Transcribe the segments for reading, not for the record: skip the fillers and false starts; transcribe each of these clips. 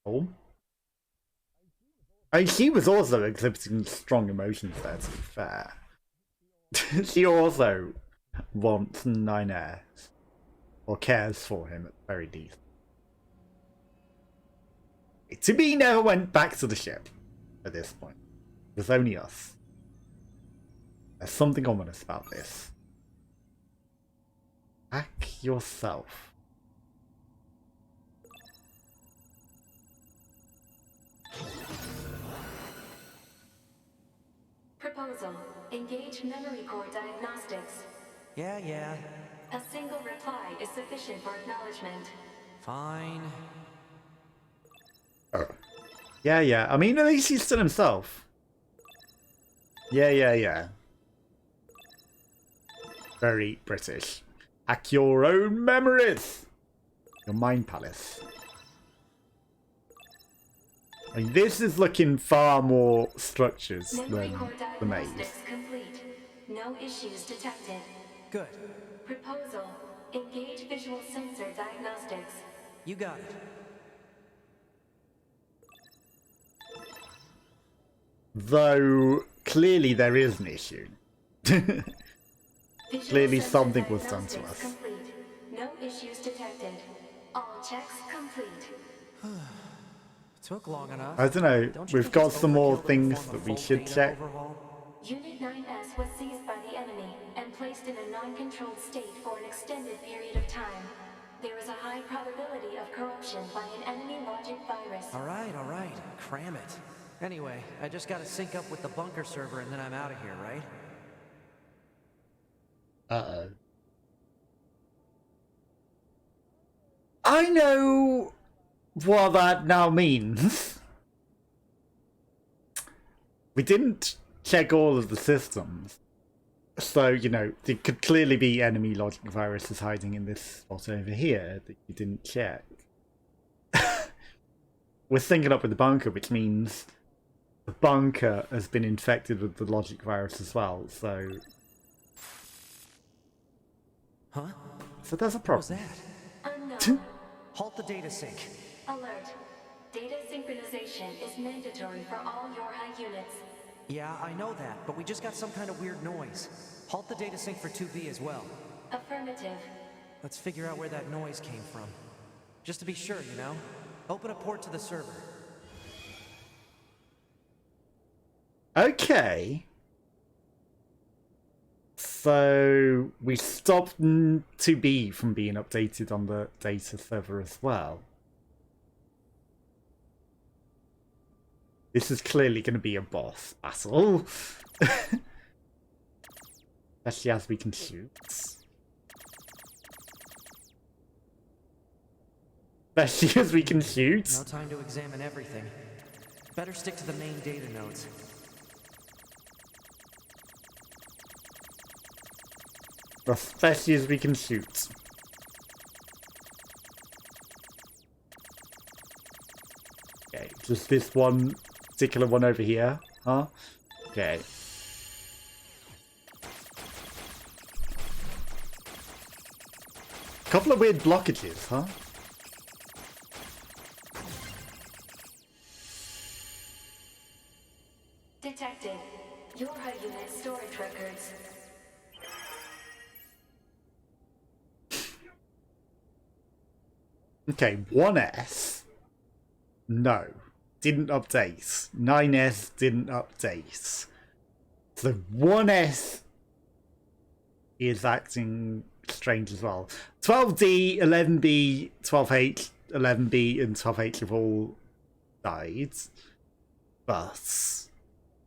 Oh. I mean, she was also exhibiting strong emotions there, to be fair. She also wants Niner, or cares for him at the very least. To be never went back to the ship at this point. It was only us. There's something ominous about this. Hack yourself. Proposal. Engage memory core diagnostics. Yeah. A single reply is sufficient for acknowledgement. Fine. Oh. Yeah. I mean, at least he's still himself. Yeah. Very British. Hack your own memories! Your mind palace. I mean, this is looking far more structures Memory than core the maze. diagnostics complete. No issues detected. Good. Proposal. Engage visual sensor diagnostics. You got it. Though, clearly there is an issue. Visual Clearly sensor something was done to diagnostics us. Complete. No issues detected. All checks complete. Took long enough. I don't know, we've got some more things that we should check. Unit 9S was seized by the enemy and placed in a non-controlled state for an extended period of time. There is a high probability of corruption by an enemy logic virus. All right. Cram it. Anyway, I just gotta sync up with the bunker server and then I'm out of here, right? Uh-oh. I know what that now means. We didn't check all of the systems. So, you know, there could clearly be enemy logic viruses hiding in this spot over here that you didn't check. We're syncing up with the bunker, which means the bunker has been infected with the logic virus as well, so... Huh? So there's a What was problem. that? Unknown. Halt the data sync. Alert. Data synchronization is mandatory for all your high units. Yeah, I know that, but we just got some kind of weird noise. Halt the data sync for 2B as well. Affirmative. Let's figure out where that noise came from. Just to be sure, you know? Open a port to the server. Okay. So we stopped 2B from being updated on the data server as well. This is clearly going to be a boss battle. Especially as we can shoot. Especially as we can shoot. No time to examine everything. Better stick to the main data nodes. Especially as we can shoot. Okay, just this one particular one over here, huh? Okay. Couple of weird blockages, huh? Detected. Your high unit storage records. Okay, 1S. No. Didn't update. 9S didn't update. So 1S is acting strange as well. 12D, 11B, 12H, 11B, and 12H have all died. But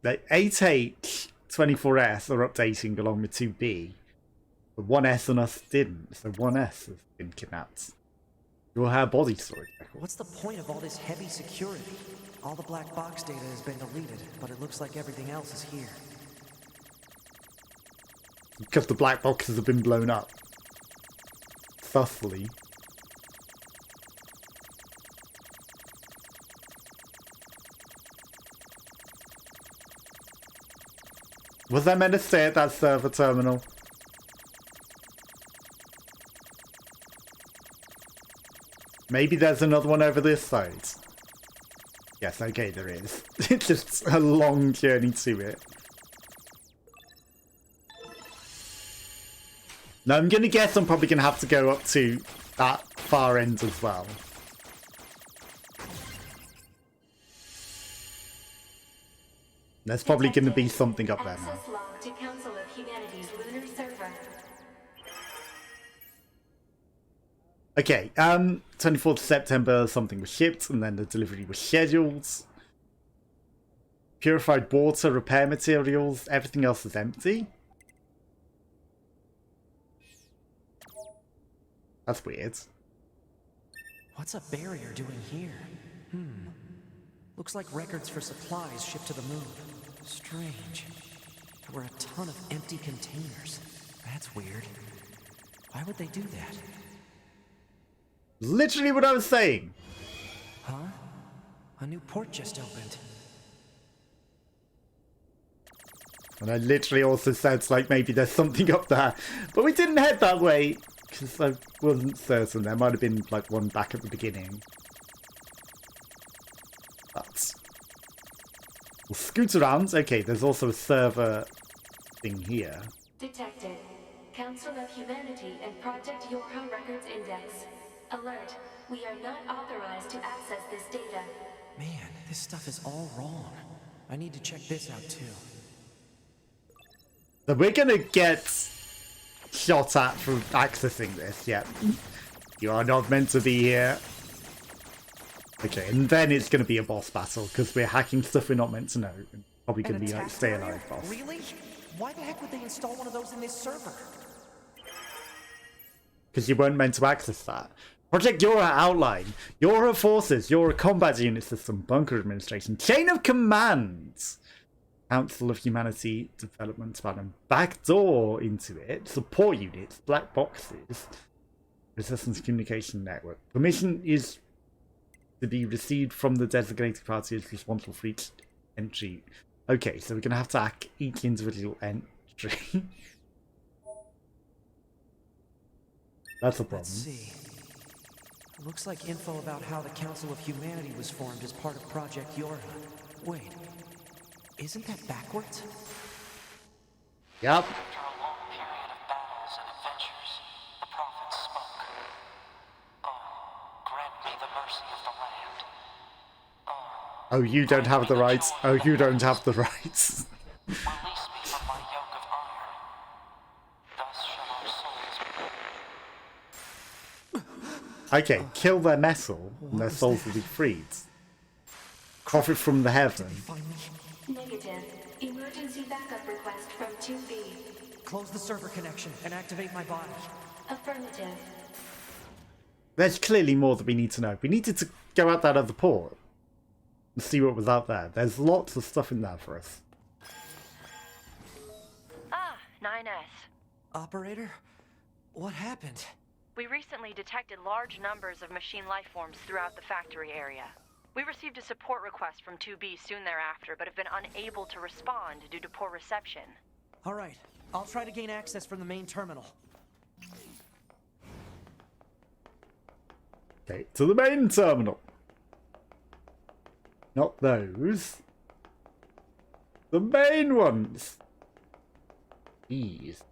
the 8H, 24S are updating along with 2B. But 1S and us didn't. So 1S has been kidnapped. You'll have body storage records. What's the point of all this heavy security? All the black box data has been deleted, but it looks like everything else is here. Because the black boxes have been blown up. Thusly. Was I meant to stay at that server terminal? Maybe there's another one over this side. Yes, okay, there is. It's just a long journey to it. Now, I'm going to guess I'm probably going to have to go up to that far end as well. There's probably going to be something up there now. Access log to Council of Humanity's lunar server. Okay, 24th September, something was shipped, and then the delivery was scheduled. Purified water, repair materials, everything else is empty. That's weird. What's a barrier doing here? Looks like records for supplies shipped to the moon. Strange. There were a ton of empty containers. That's weird. Why would they do that? Literally what I was saying. Huh? A new port just opened. And I literally also said, like, maybe there's something up there. But we didn't head that way, because I wasn't certain. There might have been, like, one back at the beginning. But we'll scoot around. Okay, there's also a server thing here. Detected. Council of Humanity and Project Yorha Records Index. Alert. We are not authorized to access this data. Man, this stuff is all wrong. I need to check this out too. So we're gonna get shot at for accessing this, yeah. You are not meant to be here. Okay, and then it's gonna be a boss battle, because we're hacking stuff we're not meant to know. And probably gonna be like, stay alive boss. Really? Why the heck would they install one of those in this server? Because you weren't meant to access that. Project Yorha outline. Yorha forces, Yorha combat unit system, bunker administration, chain of commands. Council of Humanity development pattern. Backdoor into it. Support units. Black boxes. Resistance communication network. Permission is to be received from the designated party as responsible for each entry. Okay, so we're going to have to hack each individual entry. That's a problem. Let's see. Looks like info about how the Council of Humanity was formed as part of Project Yorha. Wait. Isn't that backwards? Yep. After a long period of battles and adventures, the prophets spoke. Oh, grant me the mercy of the land. Oh, you don't have the rights. Oh, you don't have the rights. Release me from my yoke of iron. Thus shall our souls be. Okay, kill their metal, and their souls will be freed. Profit from the heaven. Find me. Negative. Emergency backup request from 2B. Close the server connection and activate my body. Affirmative. There's clearly more that we need to know. We needed to go out that other port and see what was out there. There's lots of stuff in there for us. Ah, 9S. Operator? What happened? We recently detected large numbers of machine life forms throughout the factory area. We received a support request from 2B soon thereafter, but have been unable to respond due to poor reception. Alright, I'll try to gain access from the main terminal. Okay, to the main terminal. Not those. The main ones. These.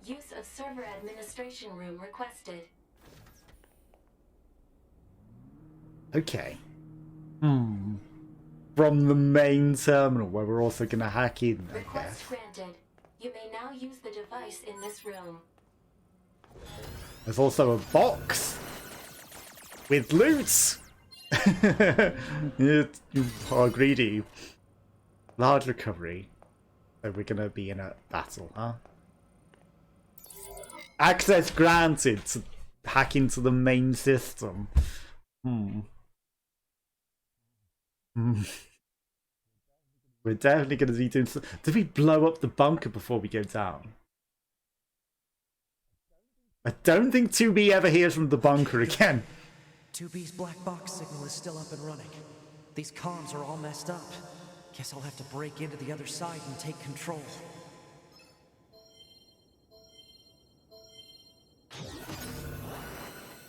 Use of server administration room requested. Okay. From the main terminal, where we're also going to hack in, I Request guess. granted. You may now use the device in this room. There's also a box with loot. You are greedy. Large recovery. So we're going to be in a battle, huh? Access granted to hack into the main system. We're definitely going to be doing some... Did we blow up the bunker before we go down? I don't think 2B ever hears from the bunker again. 2B's black box signal is still up and running. These comms are all messed up. Guess I'll have to break into the other side and take control.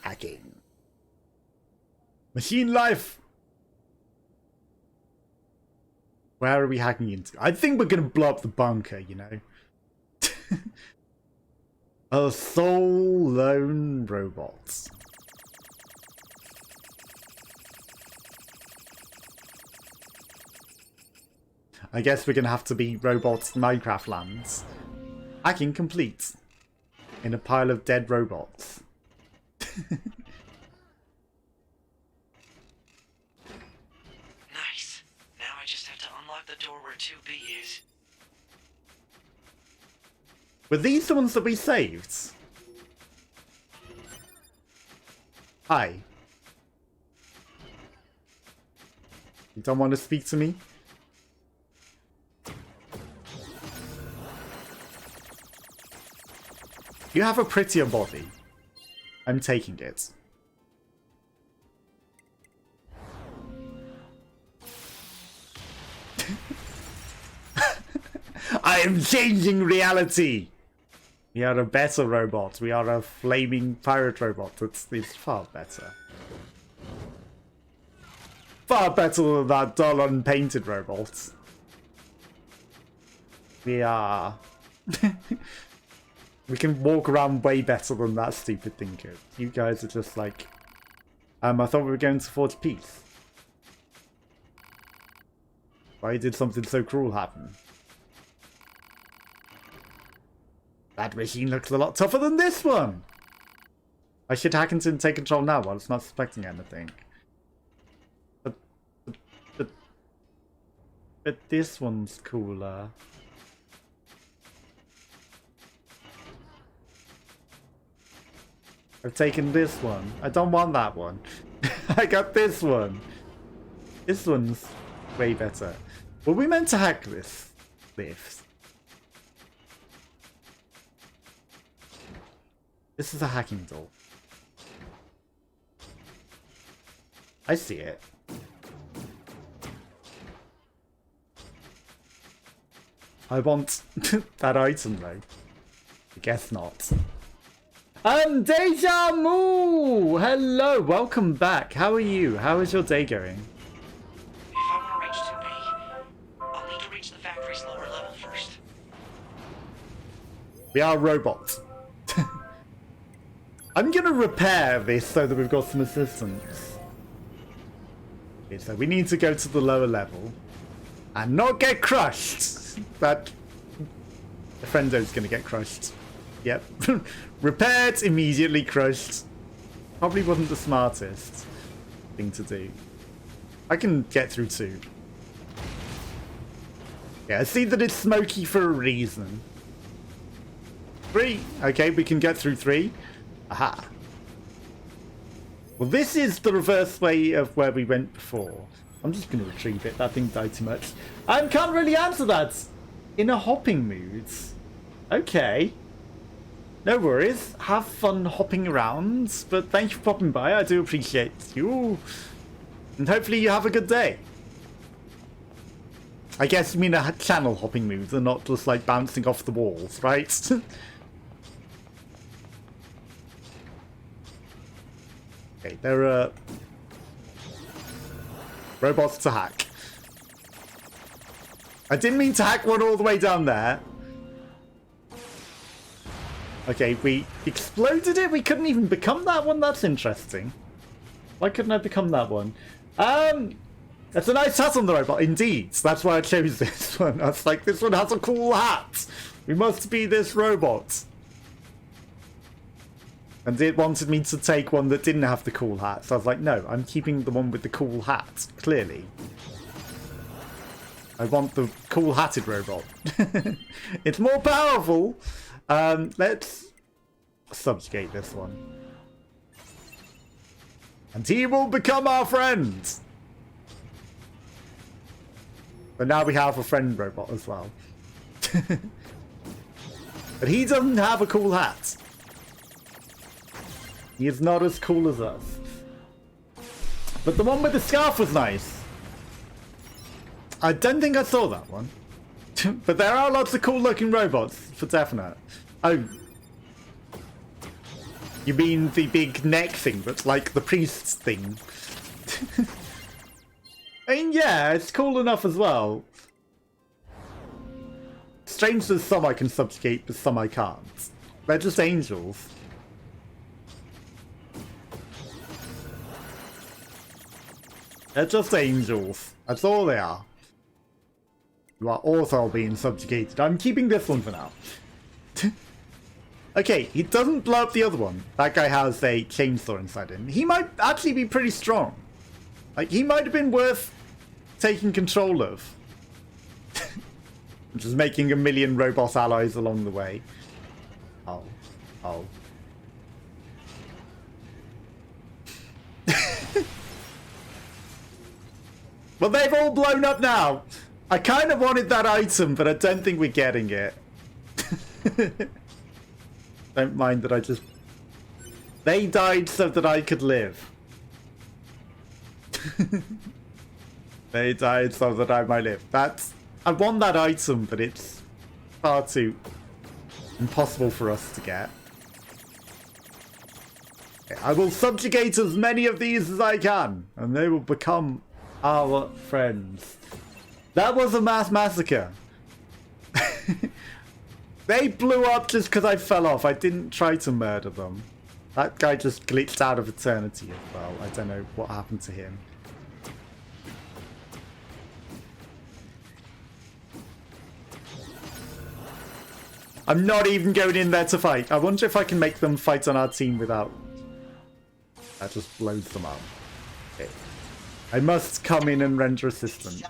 Hacking. Machine life! Where are we hacking into? I think we're going to blow up the bunker, you know. A sole lone robot. I guess we're going to have to be robots Minecraft lands. Hacking complete. In a pile of dead robots. Nice. Now I just have to unlock the door where 2B is. Were these the ones that we saved? Hi. You don't want to speak to me? You have a prettier body. I'm taking it. I am changing reality! We are a better robot. We are a flaming pirate robot. It's far better. Far better than that dull unpainted robot. We are... We can walk around way better than that stupid thing could. You guys are just like... I thought we were going to forge peace. Why did something so cruel happen? That machine looks a lot tougher than this one! I should hack into and take control now while it's not suspecting anything. But this one's cooler. I've taken this one. I don't want that one. I got this one. This one's way better. Were we meant to hack this lift? This is a hacking door. I see it. I want that item though. I guess not. Deja Mu! Hello, welcome back. How are you? How is your day going? If I want to reach 2B, I'll need to reach the factory's lower level first. We are robots. I'm gonna repair this so that we've got some assistance. Okay, so we need to go to the lower level and not get crushed. That the friendo's gonna get crushed. Yep. Repaired, immediately crushed. Probably wasn't the smartest thing to do. I can get through 2. Yeah, I see that it's smoky for a reason. 3. Okay, we can get through 3. Aha. Well, this is the reverse way of where we went before. I'm just going to retrieve it. That thing died too much. I can't really answer that in a hopping mood. Okay. No worries. Have fun hopping around. But thank you for popping by. I do appreciate you. And hopefully you have a good day. I guess you mean a channel hopping moves and not just like bouncing off the walls, right? Okay, there are robots to hack. I didn't mean to hack one all the way down there. Okay, we exploded it. We couldn't even become that one. That's interesting. Why couldn't I become that one? That's a nice hat on the robot. Indeed. That's why I chose this one. I was like, this one has a cool hat. We must be this robot. And it wanted me to take one that didn't have the cool hat. So I was like, no, I'm keeping the one with the cool hat. Clearly. I want the cool hatted robot. It's more powerful. Let's subjugate this one. And he will become our friend. But now we have a friend robot as well. But he doesn't have a cool hat. He is not as cool as us. But the one with the scarf was nice. I don't think I saw that one. But there are lots of cool looking robots, for definite. Oh. You mean the big neck thing that's like the priest's thing? I mean, yeah, it's cool enough as well. strange there's some I can subjugate, but some I can't. They're just angels. They're just angels. That's all they are. You are also being subjugated. I'm keeping this one for now. Okay, he doesn't blow up the other one. That guy has a chainsaw inside him. He might actually be pretty strong. Like, he might have been worth taking control of. Just making a million robot allies along the way. Oh. Oh. Well, they've all blown up now. I kind of wanted that item, but I don't think we're getting it. Don't mind that I just... They died so that I could live. They died so that I might live. That's... I want that item, but it's far too impossible for us to get. Okay, I will subjugate as many of these as I can, and they will become our friends. That was a mass massacre. They blew up just because I fell off. I didn't try to murder them. That guy just glitched out of eternity as well. I don't know what happened to him. I'm not even going in there to fight. I wonder if I can make them fight on our team without... That just blows them up. Okay. I must come in and render assistance.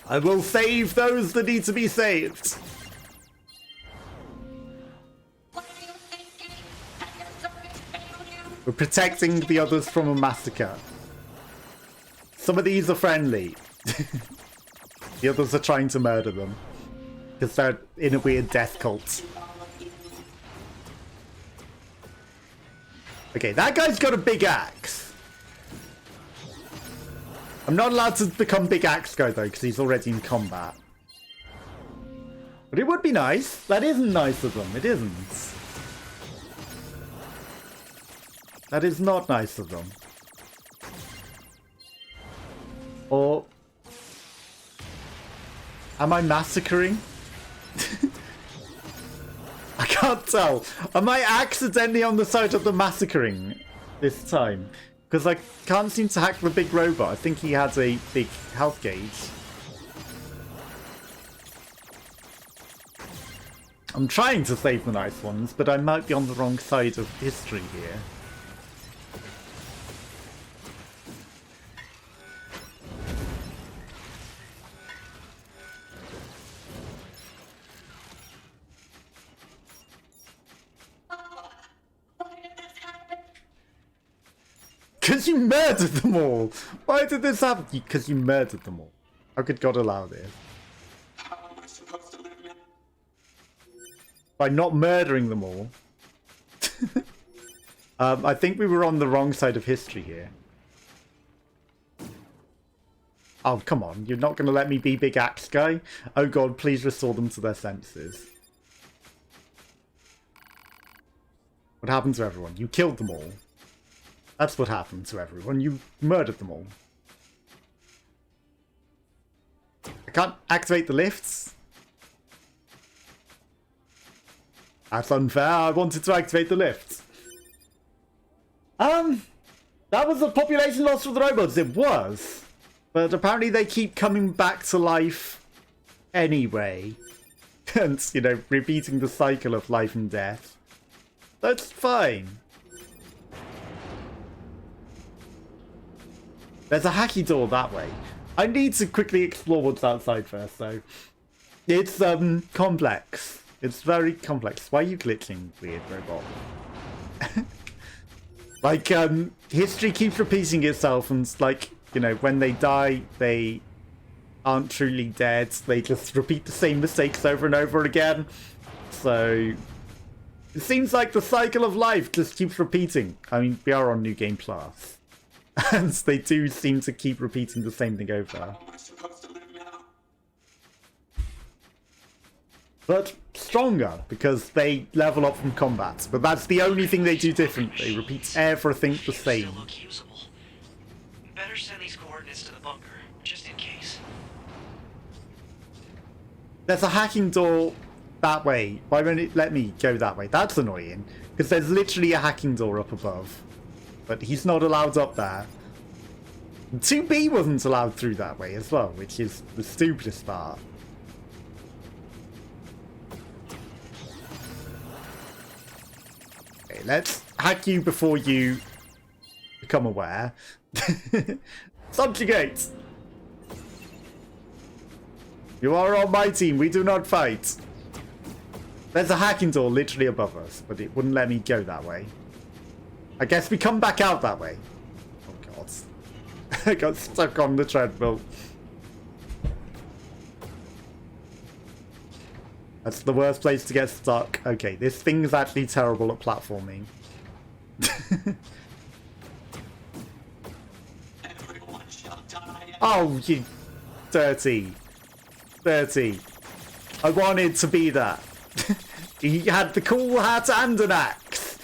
I will save those that need to be saved. We're protecting the others from a massacre. Some of these are friendly. The others are trying to murder them. Because they're in a weird death cult. Okay, that guy's got a big axe. I'm not allowed to become Big Axe Guy, though, because he's already in combat. But it would be nice. That isn't nice of them. It isn't. That is not nice of them. Or... Am I massacring? I can't tell. Am I accidentally on the side of the massacring this time? Because I can't seem to hack the big robot. I think he has a big health gauge. I'm trying to save the nice ones, but I might be on the wrong side of history here. Because you murdered them all! Why did this happen? Because you murdered them all. How could God allow this? How am I supposed to live now? By not murdering them all. I think we were on the wrong side of history here. Oh, come on. You're not going to let me be Big Axe Guy? Oh God, please restore them to their senses. What happened to everyone? You killed them all. That's what happened to everyone. You murdered them all. I can't activate the lifts. That's unfair. I wanted to activate the lifts. That was a population loss for the robots. It was. But apparently they keep coming back to life anyway. And, you know, repeating the cycle of life and death. That's fine. There's a hacky door that way. I need to quickly explore what's outside first, though. It's, complex. It's very complex. Why are you glitching, weird robot? Like, history keeps repeating itself, and, like, you know, when they die, they aren't truly dead. They just repeat the same mistakes over and over again. So, it seems like the cycle of life just keeps repeating. I mean, we are on New Game Plus. And they do seem to keep repeating the same thing over. How am I supposed to live now? But stronger, because they level up from combat. But that's the only thing they do different. They repeat everything the same. Still look usable. Better send these coordinates to the bunker, just in case. There's a hacking door that way. Why won't it let me go that way? That's annoying. Because there's literally a hacking door up above. But he's not allowed up there. 2B wasn't allowed through that way as well, which is the stupidest part. Okay, let's hack you before you become aware. Subjugate! You are on my team, we do not fight. There's a hacking door literally above us, but it wouldn't let me go that way. I guess we come back out that way. Oh god. I got stuck on the treadmill. That's the worst place to get stuck. Okay, this thing's actually terrible at platforming. Everyone shall die. Oh, you dirty. Dirty. I wanted to be that. He had the cool hat and an axe.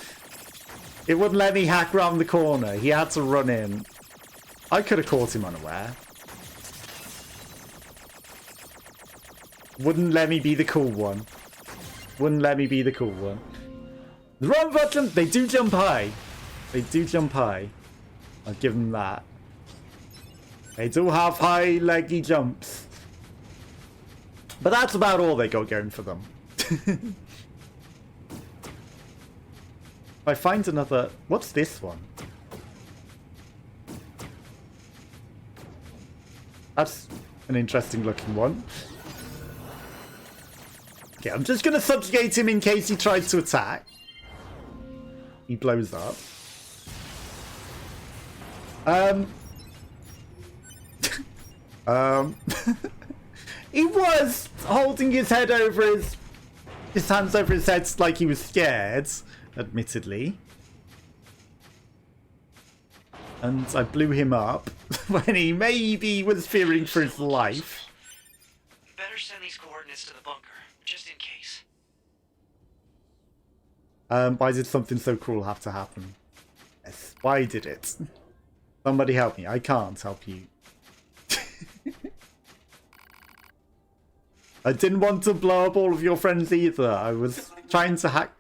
It wouldn't let me hack round the corner. He had to run in. I could have caught him unaware. Wouldn't let me be the cool one. Wouldn't let me be the cool one. The wrong button. They do jump high. They do jump high. I'll give them that. They do have high leggy jumps. But that's about all they got going for them. If I find another... What's this one? That's an interesting looking one. Okay, I'm just going to subjugate him in case he tries to attack. He blows up. He was holding his head over his hands over his head like he was scared, admittedly. And I blew him up when he maybe was fearing for his life. Better send these coordinates to the bunker, just in case. Why did something so cruel have to happen? Yes, why did it? Somebody help me. I can't help you. I didn't want to blow up all of your friends either. I was trying to hack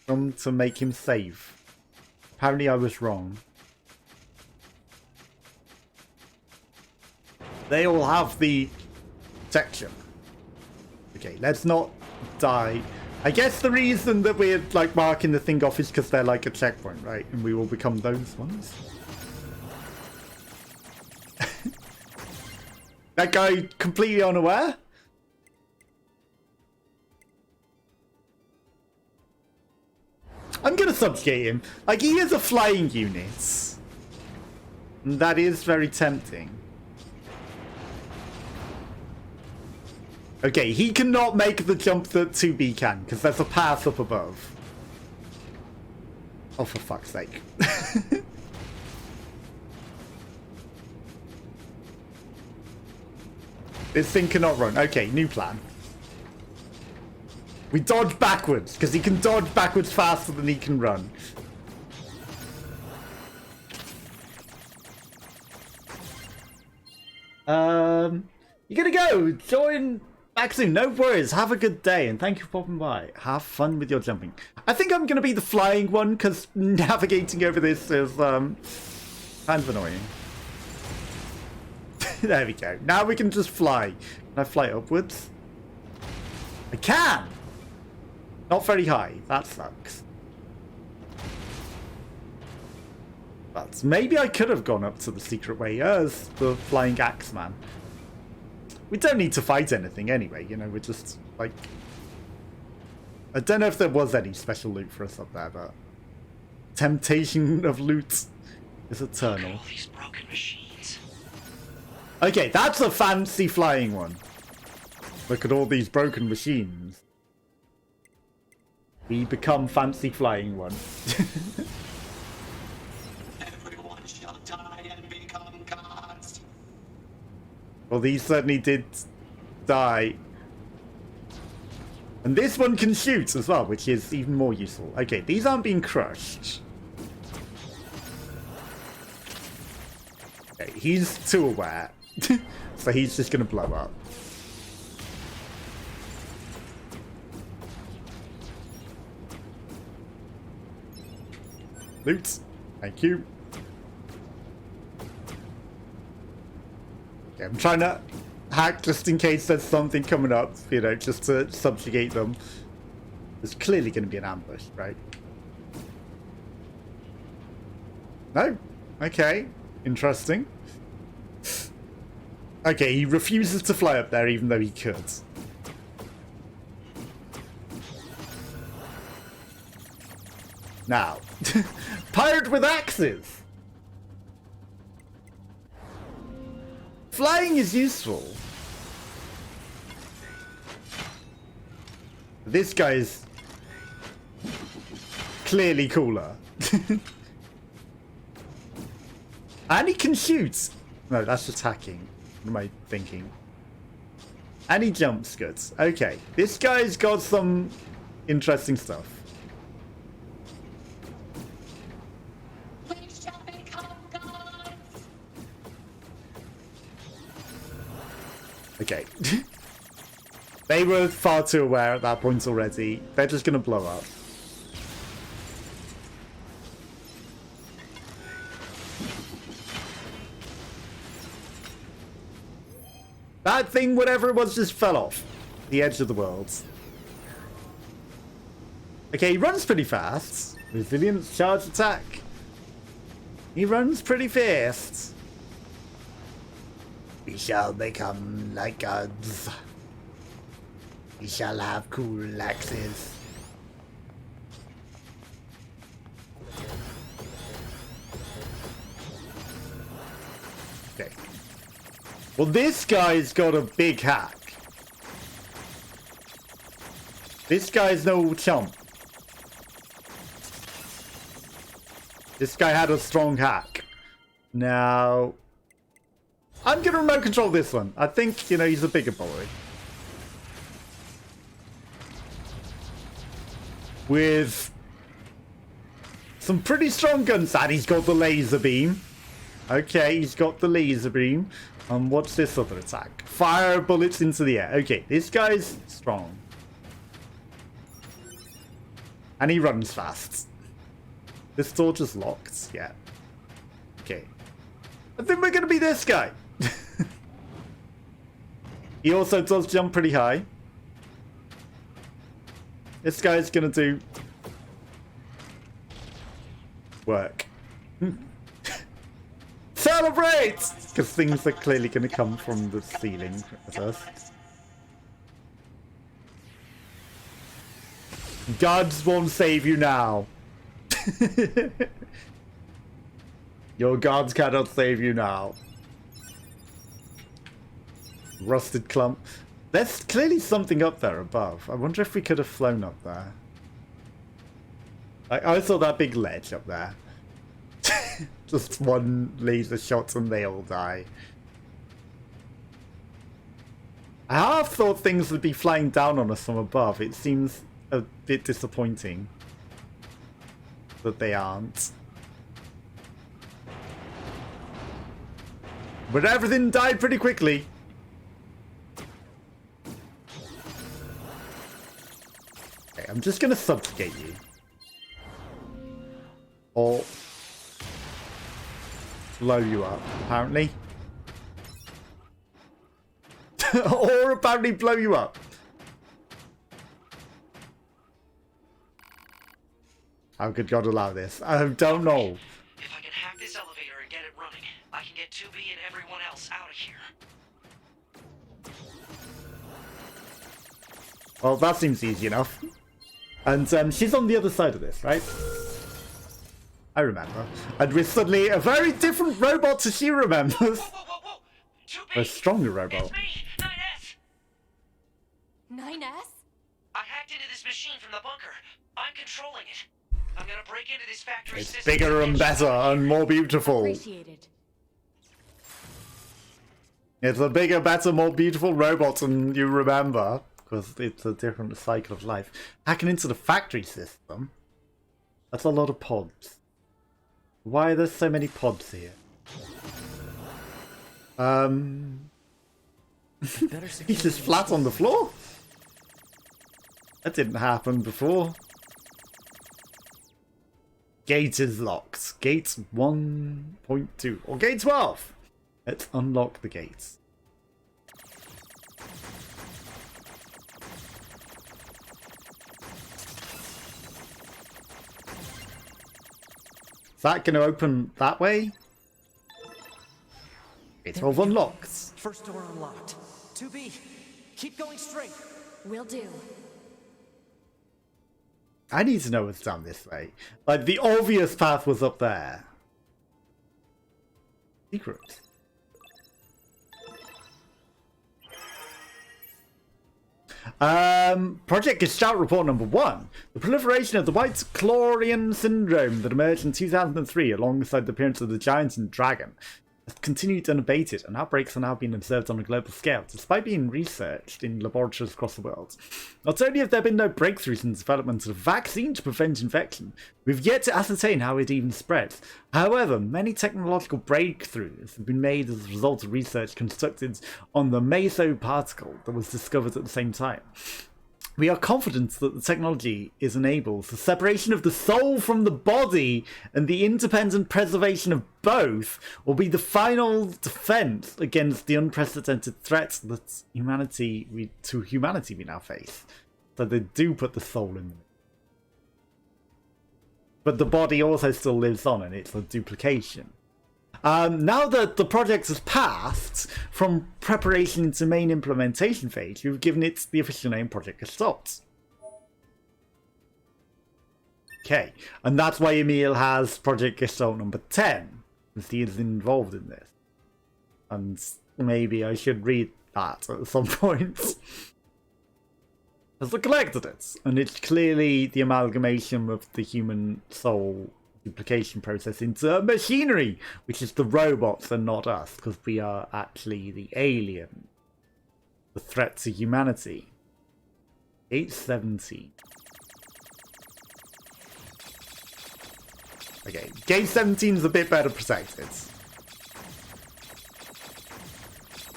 them to make him safe. Apparently I was wrong. They all have the protection. Okay, let's not die. I guess the reason that we're like marking the thing off is because they're like a checkpoint, right? And we will become those ones. That guy completely unaware? I'm gonna subjugate him. Like, he is a flying unit. And that is very tempting. Okay, he cannot make the jump that 2B can, because there's a path up above. Oh, for fuck's sake. This thing cannot run. Okay, new plan. We dodge backwards, because he can dodge backwards faster than he can run. You gotta go! Join back soon. No worries. Have a good day, and thank you for popping by. Have fun with your jumping. I think I'm gonna be the flying one, because navigating over this is, kind of annoying. There we go. Now we can just fly. Can I fly upwards? I can! Not very high. That sucks. But maybe I could have gone up to the secret way as the flying axe man. We don't need to fight anything anyway, you know, we're just, like... I don't know if there was any special loot for us up there, but... Temptation of loot is eternal. All these broken machines. Okay, that's a fancy flying one. Look at all these broken machines. We become fancy flying one. Everyone shall die and become gods. Well, these certainly did die. And this one can shoot as well, which is even more useful. Okay, these aren't being crushed. Okay, he's too aware. So he's just going to blow up. Loot. Thank you. Okay, I'm trying to hack just in case there's something coming up, you know, just to subjugate them. There's clearly going to be an ambush, right? No? Okay. Interesting. Okay, he refuses to fly up there even though he could. Now, pirate with axes! Flying is useful. This guy's clearly cooler. And he can shoot! No, that's just hacking. What am I thinking? And he jumps good. Okay, this guy's got some interesting stuff. We shall become gods. Okay. They were far too aware at that point already. They're just gonna blow up. That thing, whatever it was, just fell off the edge of the world. Okay, he runs pretty fast. Resilience, charge, attack. He runs pretty fast. We shall become like gods. We shall have cool axes. Okay. Well, this guy's got a big hack. This guy's no chump. This guy had a strong hack. Now, I'm gonna remote control this one. I think, you know, he's a bigger boy. With some pretty strong guns. And he's got the laser beam. Okay, he's got the laser beam. What's this other attack? Fire bullets into the air. Okay, this guy's strong. And he runs fast. This door just locked. Yeah. Okay. I think we're gonna be this guy. He also does jump pretty high. This guy's gonna do work. Celebrate! Because things are clearly gonna come from the ceiling at us. Gods won't save you now. Your gods cannot save you now. Rusted clump. There's clearly something up there above. I wonder if we could have flown up there. I saw that big ledge up there. Just one laser shot and they all die. I half thought things would be flying down on us from above. It seems a bit disappointing that they aren't. But everything died pretty quickly. Okay, I'm just gonna subjugate you. Or blow you up, apparently. Or apparently blow you up. How could God allow this? I don't know. If I can hack this elevator and get it running, I can get 2B and everyone else out of here. Well, that seems easy enough. And she's on the other side of this, right? I remember. And we're suddenly a very different robot to she remembers. Whoa, whoa, whoa, whoa! 2B! A stronger robot. It's me, 9S! 9S? I hacked into this machine from the bunker. I'm controlling it. I'm gonna break into this factory It's system. bigger and better and more beautiful. Appreciated. It's a bigger, better, more beautiful robot than you remember. Because it's a different cycle of life. Hacking into the factory system? That's a lot of pods. Why are there so many pods here? He's just flat on the floor? That didn't happen before. Gate is locked. Gate 1.2. Or gate 12. Let's unlock the gates. Is that going to open that way? Gate 12 unlocked. First door unlocked. 2B, keep going straight. Will do. I need to know what's down this way. Like, the obvious path was up there. Secret. Project Gestalt Report number 1. The proliferation of the White Chlorian Syndrome that emerged in 2003 alongside the appearance of the Giant and Dragon has continued unabated, and outbreaks are now being observed on a global scale, despite being researched in laboratories across the world. Not only have there been no breakthroughs in the development of a vaccine to prevent infection, we've yet to ascertain how it even spreads. However, many technological breakthroughs have been made as a result of research conducted on the mesoparticle that was discovered at the same time. We are confident that the technology is enables the separation of the soul from the body, and the independent preservation of both will be the final defense against the unprecedented threats that humanity we now face. So they do put the soul in them. But the body also still lives on, and it's a duplication. Now that the project has passed from preparation to main implementation phase, we've given it the official name Project Gestalt. Okay, and that's why Emil has Project Gestalt number 10, because he is involved in this. And maybe I should read that at some point. As I collected it, and it's clearly the amalgamation of the human soul duplication process into machinery, which is the robots and not us, because we are actually the alien, the threat to humanity. 817. Okay, Gate 17 is a bit better protected.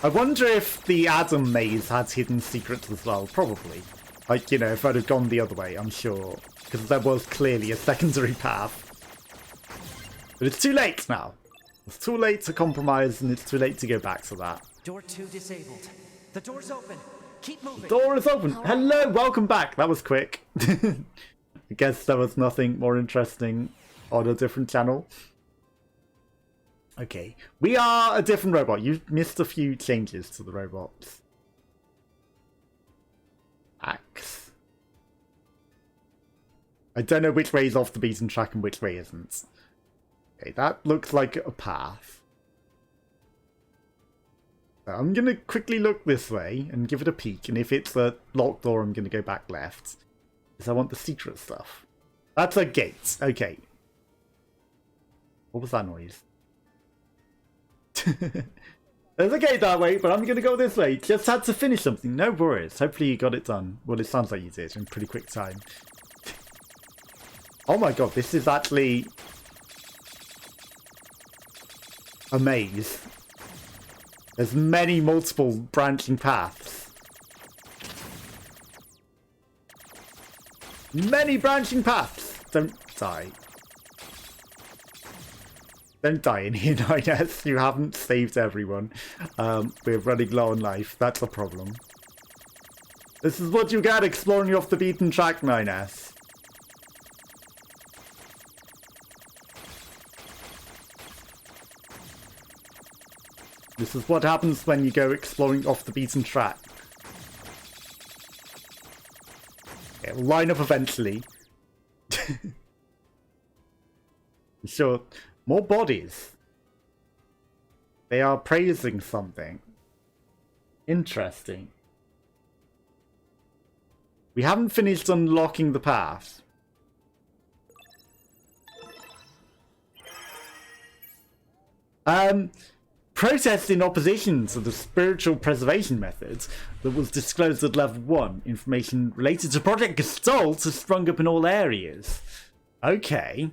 I wonder if the Adam maze had hidden secrets as well. Probably. Like, you know, if I'd have gone the other way, I'm sure. Because there was clearly a secondary path. But it's too late now. It's too late to compromise, and it's too late to go back to that. Door 2 disabled. The door's open. Keep moving. The door is open. Hello, welcome back. That was quick. I guess there was nothing more interesting on a different channel. Okay, we are a different robot. You've missed a few changes to the robots. Axe. I don't know which way is off the beaten track and which way isn't. Okay, that looks like a path. So I'm going to quickly look this way and give it a peek, and if it's a locked door, I'm going to go back left. Because I want the secret stuff. That's a gate. Okay. What was that noise? There's a gate that way, but I'm going to go this way. Just had to finish something. No worries. Hopefully you got it done. Well, it sounds like you did in pretty quick time. Oh my god, this is actually a maze. There's many multiple branching paths. Many branching paths! Don't die. Don't die in here, 9S. You haven't saved everyone. We're running low on life. That's a problem. This is what you get exploring off the beaten track, 9S. This is what happens when you go exploring off the beaten track. It'll line up eventually. Sure. More bodies. They are praising something. Interesting. We haven't finished unlocking the path. Protest in opposition to the spiritual preservation methods that was disclosed at level 1. Information related to Project Gestalt has sprung up in all areas. Okay.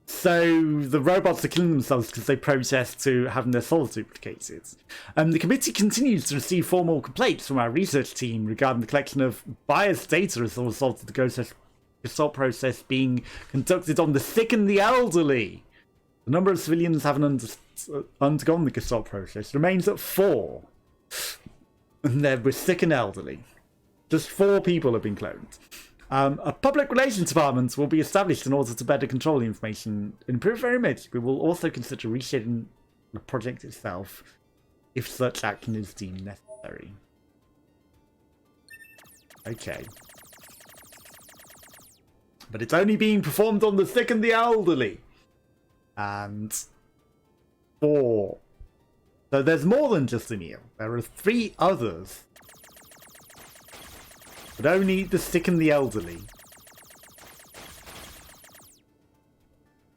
So the robots are killing themselves because they protest to having their souls duplicated. The committee continues to receive formal complaints from our research team regarding the collection of biased data as a result of the assault process being conducted on the sick and the elderly. The number of civilians having undergone the assault process remains at 4. And they're with sick and elderly. Just 4 people have been cloned. A public relations department will be established in order to better control the information and improve their image. We will also consider reshaping the project itself if such action is deemed necessary. Okay. But it's only being performed on the sick and the elderly. And 4. So there's more than just a Nier. There are 3 others. But only the sick and the elderly.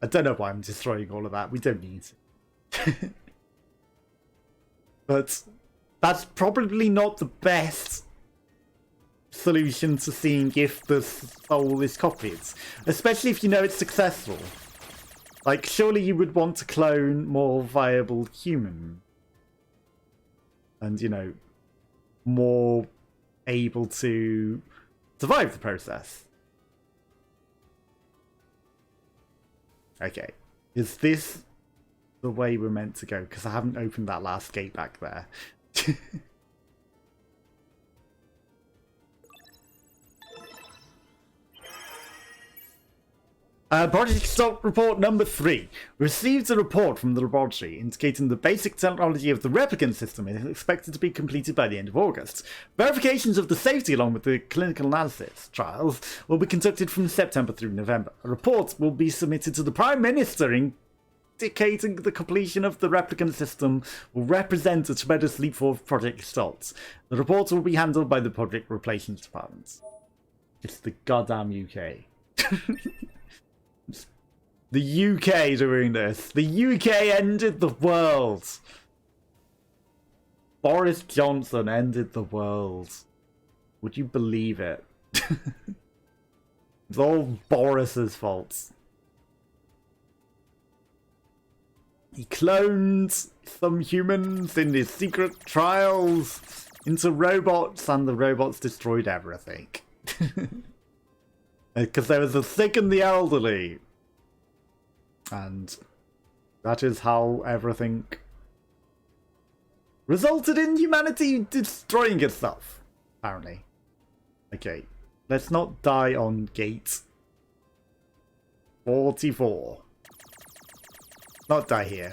I don't know why I'm destroying all of that. We don't need to. But that's probably not the best solution to seeing if the soul is copied. Especially if you know it's successful. Like, surely you would want to clone more viable human. And, you know, more able to survive the process. Okay. Is this the way we're meant to go? Because I haven't opened that last gate back there. Project Stop Report number 3. Received a report from the laboratory indicating the basic technology of the replicant system is expected to be completed by the end of August. Verifications of the safety along with the clinical analysis trials will be conducted from September through November. A report will be submitted to the Prime Minister indicating the completion of the replicant system will represent a tremendous leap forward for Project Stolz. The report will be handled by the Project Relations Department. It's the goddamn UK. The UK doing this. The UK ended the world. Boris Johnson ended the world. Would you believe it? It's all Boris's fault. He cloned some humans in his secret trials into robots, and the robots destroyed everything. Because there was the sick and the elderly. And that is how everything resulted in humanity destroying itself, apparently. Okay, let's not die on gate 44. Not die here.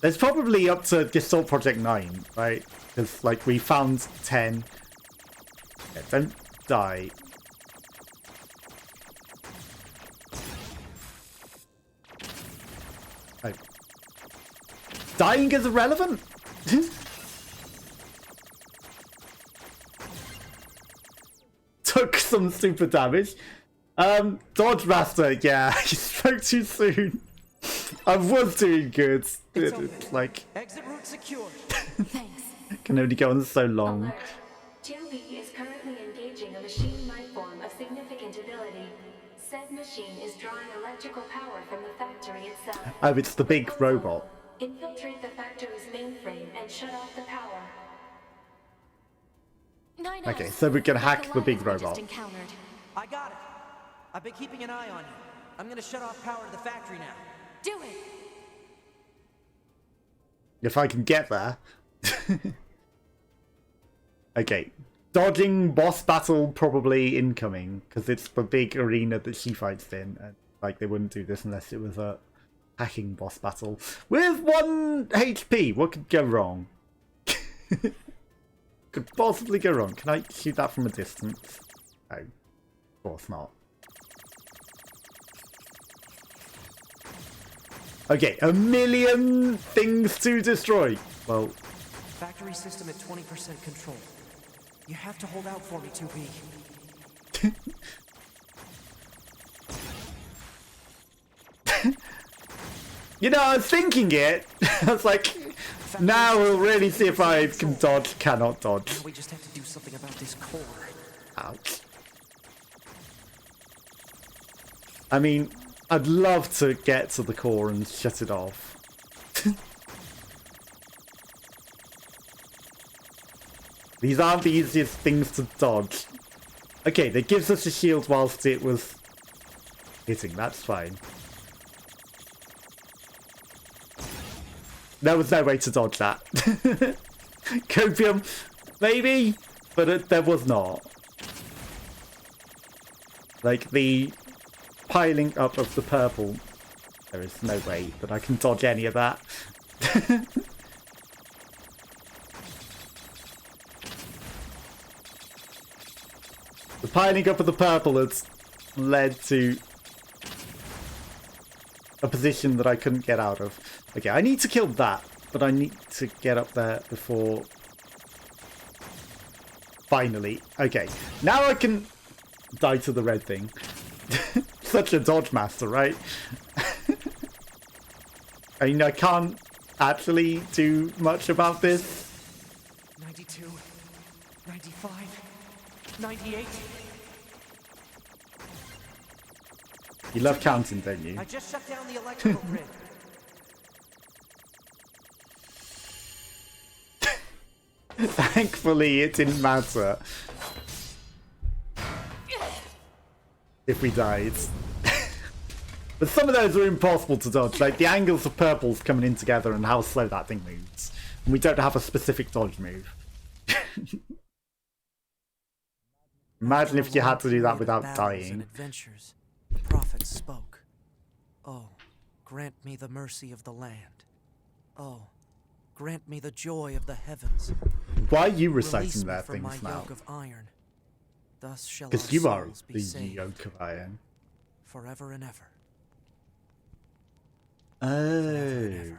There's probably up to Gestalt Project 9, right? Because, like, we found 10. Yeah, don't die. Oh. Dying is irrelevant? Took some super damage. Dodge Master, yeah, you spoke too soon. I was doing good. It's like... Exit route secured. Thanks. Can only go on so long. Alert. 2B is currently engaging a machine life form of significant ability. Said machine is drawing electrical power from the factory itself. Oh, it's the big robot. Infiltrate the factory's mainframe and shut off the power. Okay, so we can hack the big robot. I got it. I've been keeping an eye on you. I'm gonna shut off power to the factory now. Do it! If I can get there. Okay. Dodging boss battle probably incoming, because it's the big arena that she fights in. And, like, they wouldn't do this unless it was a hacking boss battle. With 1 HP, what could go wrong? Could possibly go wrong. Can I shoot that from a distance? Oh, of course not. Okay, 1,000,000 things to destroy. Well, Factory system at 20% control. You have to hold out for me, 2B. you know, I was thinking it. I was like, now we'll really see if I can dodge. Cannot dodge. We just have to do something about this core. Ouch. I mean, I'd love to get to the core and shut it off. These aren't the easiest things to dodge. Okay, that gives us a shield whilst it was hitting. That's fine. There was no way to dodge that. Copium, maybe, but there was not. Like, the piling up of the purple, there is no way that I can dodge any of that. The piling up of the purple has led to a position that I couldn't get out of. Okay, I need to kill that, but I need to get up there before... Finally. Okay, now I can die to the red thing. Such a dodge master, right? I mean, I can't actually do much about this. 92, 95, 98. You love counting, don't you? I just shut down the electrical grid. Thankfully, it didn't matter if we died. But some of those are impossible to dodge, like the angles of purples coming in together and how slow that thing moves. And we don't have a specific dodge move. Imagine if you had to do that without dying. Adventures, the prophet spoke. Oh, grant me the mercy of the land. Oh, grant me the joy of the heavens. Why are you Release reciting me their from my things now? yoke of iron. Thus shall Because our you are souls be the saved yoke of iron. forever and ever. Oh.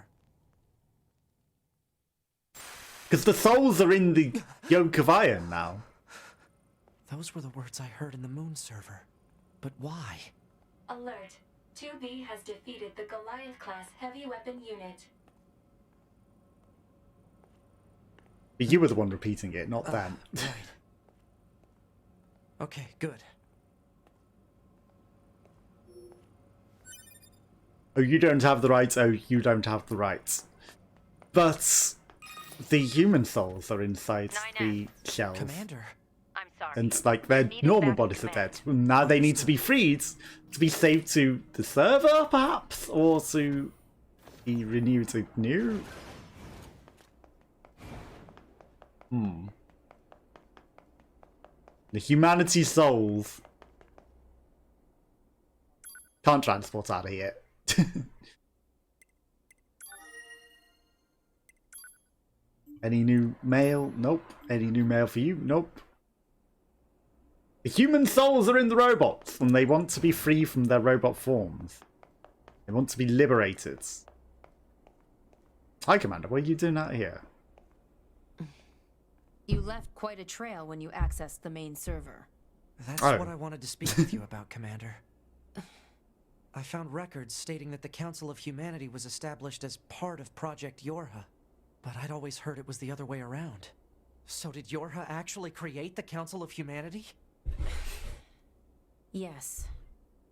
Because the souls are in the yoke of iron now. Those were the words I heard in the moon server. But why? Alert. 2B has defeated the Goliath-class heavy weapon unit. But you were the one repeating it, not them. Right. Okay, good. Oh, you don't have the rights. Oh, you don't have the rights. But the human souls are inside the shells. Commander. I'm sorry. And, like, their Needed normal back bodies are command. dead. Now they need to be freed to be saved to the server, perhaps? Or to be renewed to new? The humanity souls can't transport out of here. Any new mail? Nope. Any new mail for you? Nope. The human souls are in the robots, and they want to be free from their robot forms. They want to be liberated. Hi, Commander. What are you doing out here? You left quite a trail when you accessed the main server. That's Oh. what I wanted to speak with you about, Commander. I found records stating that the Council of Humanity was established as part of Project Yorha. But I'd always heard it was the other way around. So did Yorha actually create the Council of Humanity? Yes.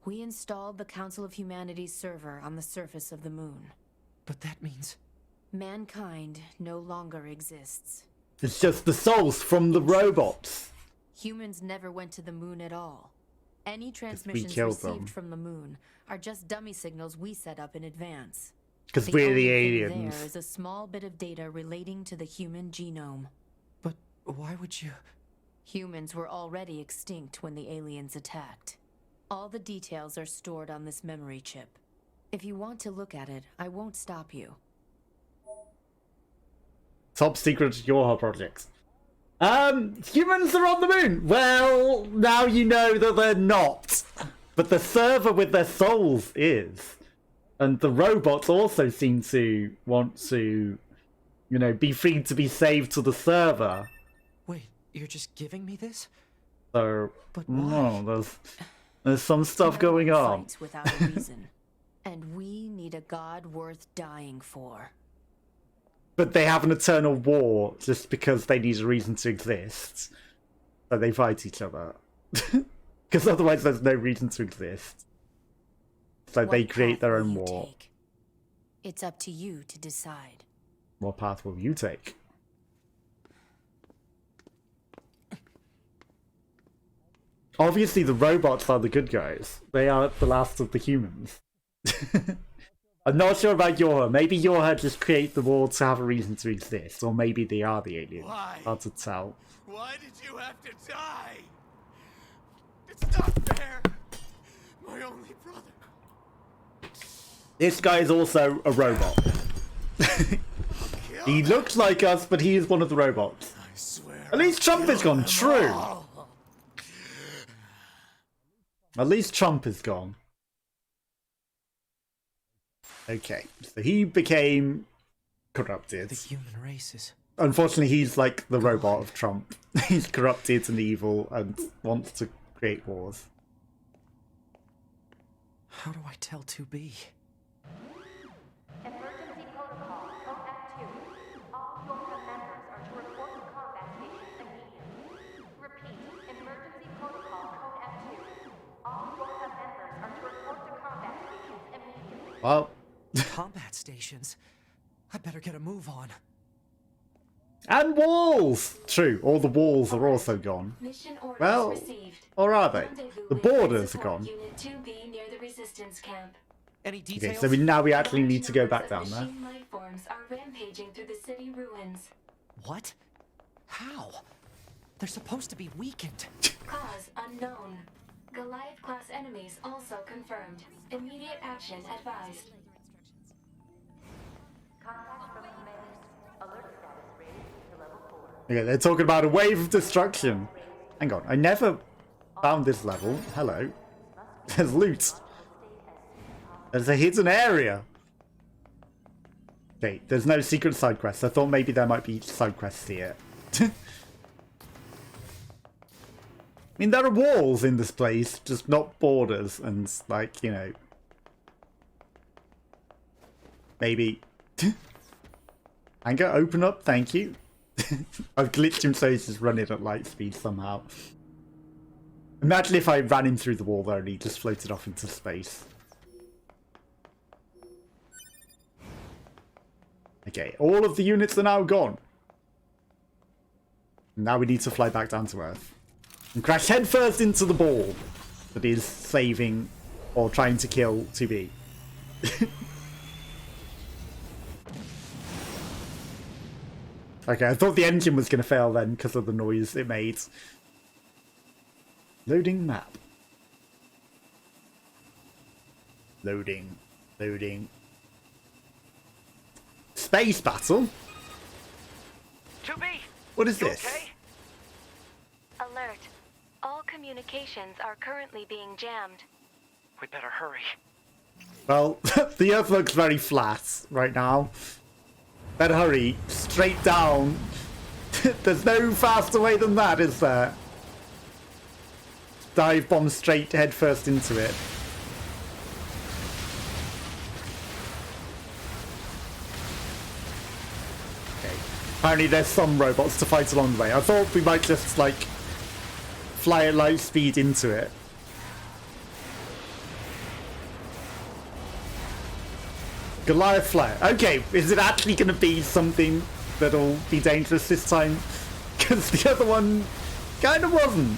We installed the Council of Humanity's server on the surface of the moon. But that means... Mankind no longer exists. It's just the souls from the robots. Humans never went to the moon at all. Any transmissions killed received them. from the moon are just dummy signals we set up in advance. Because we're the only thing aliens. there is a small bit of data relating to the human genome. But why would you... Humans were already extinct when the aliens attacked. All the details are stored on this memory chip. If you want to look at it, I won't stop you. Top secret Yorha project. Humans are on the moon. Well, now you know that they're not. But the server with their souls is. And the robots also seem to want to, you know, be free to be saved to the server. Wait, you're just giving me this? So, But no, why? there's some stuff No going one on. fights without a reason. And we need a god worth dying for. But they have an eternal war just because they need a reason to exist. So they fight each other. Because otherwise there's no reason to exist. So they What create path their will own you war. take? It's up to you to decide. What path will you take? Obviously, the robots are the good guys. They are the last of the humans. I'm not sure about Yorha. Maybe Yorha just create the world to have a reason to exist, or maybe they are the aliens. Why? Hard to tell. Why did you have to die? It's not fair. My only brother. This guy is also a robot. He looks like us, but he is one of the robots. I swear. At least Trump is gone. True. At least Trump is gone. Okay, so he became corrupted. The human race is... Unfortunately, he's like the robot of Trump. He's corrupted and evil and wants to create wars. How do I tell 2B? Emergency protocol, code F2. All Yorha members are to report to combat stations immediately. Repeat, emergency protocol, code F2. All Yorha members are to report to combat stations immediately. Well, Combat stations? I better get a move on. and walls! True, all the walls are also gone. Mission orders Well, received. or are they? Rendezvous The with borders are support gone. Unit 2B near the resistance camp. Any Okay, details? so now we actually need to go Large back numbers down of there. machine life forms are rampaging through the city ruins. What? How? They're supposed to be weakened. Cause unknown. Goliath-class enemies also confirmed. Immediate action advised. Contact from command. Alert status raised to level 4. Okay, they're talking about a wave of destruction. Hang on, I never found this level. Hello. There's loot. There's a hidden area. Okay, there's no secret side quests. I thought maybe there might be side quests here. I mean, there are walls in this place, just not borders, and like, you know, maybe. Anger, open up, thank you. I've glitched him so he's just running at light speed somehow. Imagine if I ran him through the wall though and he just floated off into space. Okay, all of the units are now gone. Now we need to fly back down to Earth. And crash headfirst into the ball that is saving or trying to kill 2B. Okay, I thought the engine was going to fail then because of the noise it made. Loading map. Loading. Loading. Space battle? 2B! What is You this? okay? Alert. All communications are currently being jammed. We better hurry. Well, the Earth looks very flat right now. Better hurry. Straight down. There's no faster way than that, is there? Dive bomb straight head first into it. Okay. Apparently there's some robots to fight along the way. I thought we might just, like, fly at light speed into it. Goliath flare. Okay, is it actually going to be something that'll be dangerous this time? Because the other one kind of wasn't.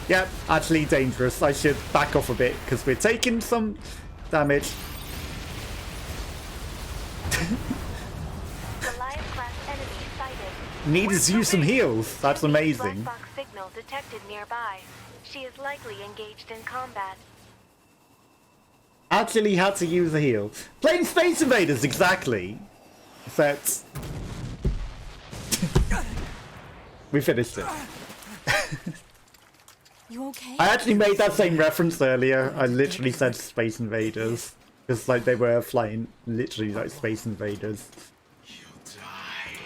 Yep, actually dangerous. I should back off a bit because we're taking some damage. Goliath-class enemy sighted. Needed to use some heals. That's amazing. Black box signal detected nearby. She is likely engaged in combat. Actually had to use a heal. Playing Space Invaders, exactly. Except... we finished it. You okay? I actually made that same reference earlier. I literally said Space Invaders. Because like they were flying literally like Space Invaders. You'll die.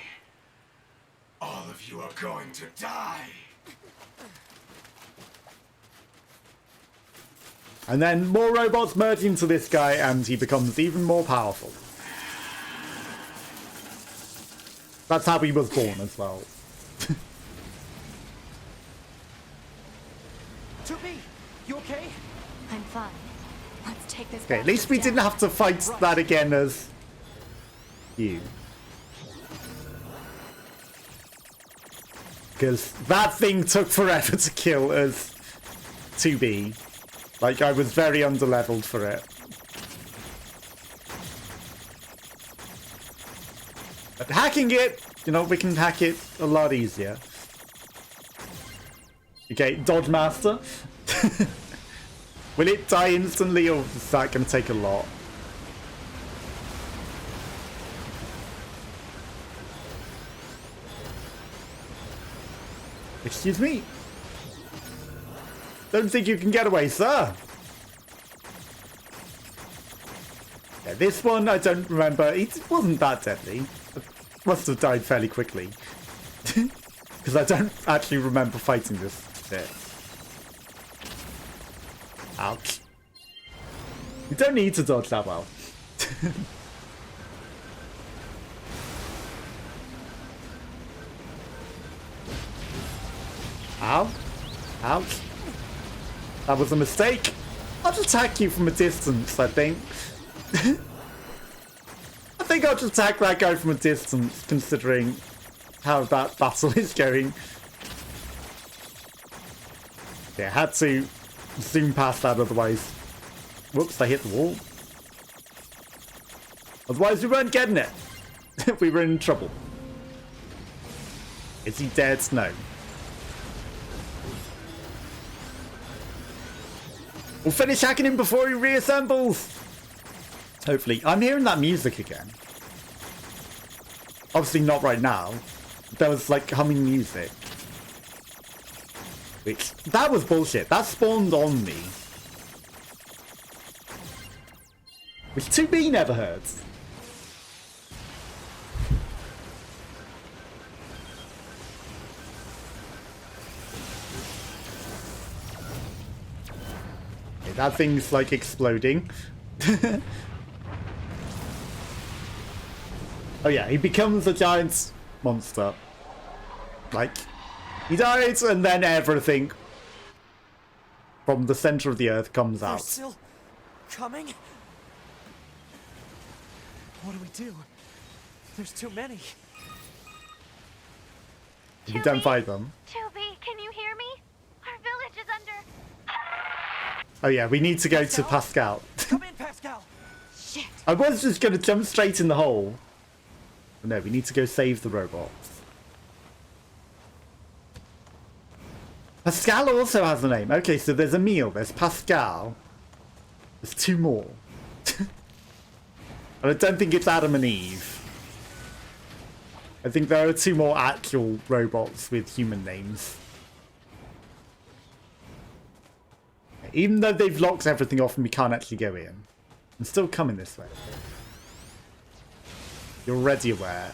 All of you are going to die. And then more robots merge into this guy and he becomes even more powerful. That's how he was born as well. 2B, you okay? I'm fine. Let's take this. Okay, at least we didn't have to fight that again as you. Because that thing took forever to kill as 2B. Like, I was very underleveled for it. But hacking it, you know, we can hack it a lot easier. Okay, Dodge Master. Will it die instantly, or is that going to take a lot? Excuse me. Don't think you can get away, sir. Yeah, this one, I don't remember. It wasn't that deadly. It must have died fairly quickly. Because I don't actually remember fighting this bit. Ouch. You don't need to dodge that well. Ow. Ouch. That was a mistake. I'll just attack you from a distance, I think. I think I'll just attack that guy from a distance, considering how that battle is going. Yeah, I had to zoom past that, otherwise... Whoops, I hit the wall. Otherwise we weren't getting it. We were in trouble. Is he dead? No. We'll finish hacking him before he reassembles. Hopefully. I'm hearing that music again. Obviously not right now. There was like humming music. Which, that was bullshit. That spawned on me. Which 2B never heard. Okay, that thing's like exploding. Oh yeah, he becomes a giant monster. Like, he dies and then everything from the center of the earth comes They're out. still coming? What do we do? There's too many. You don't fight them. 2B, can you hear me? Our village is under... Oh yeah, we need to go to Pascal. Come in, Pascal. Shit. I was just going to jump straight in the hole. But no, we need to go save the robots. Pascal also has a name. Okay, so there's Emile, there's Pascal. There's two more. And I don't think it's Adam and Eve. I think there are two more actual robots with human names. Even though they've locked everything off and we can't actually go in, I'm still coming this way. You're already aware.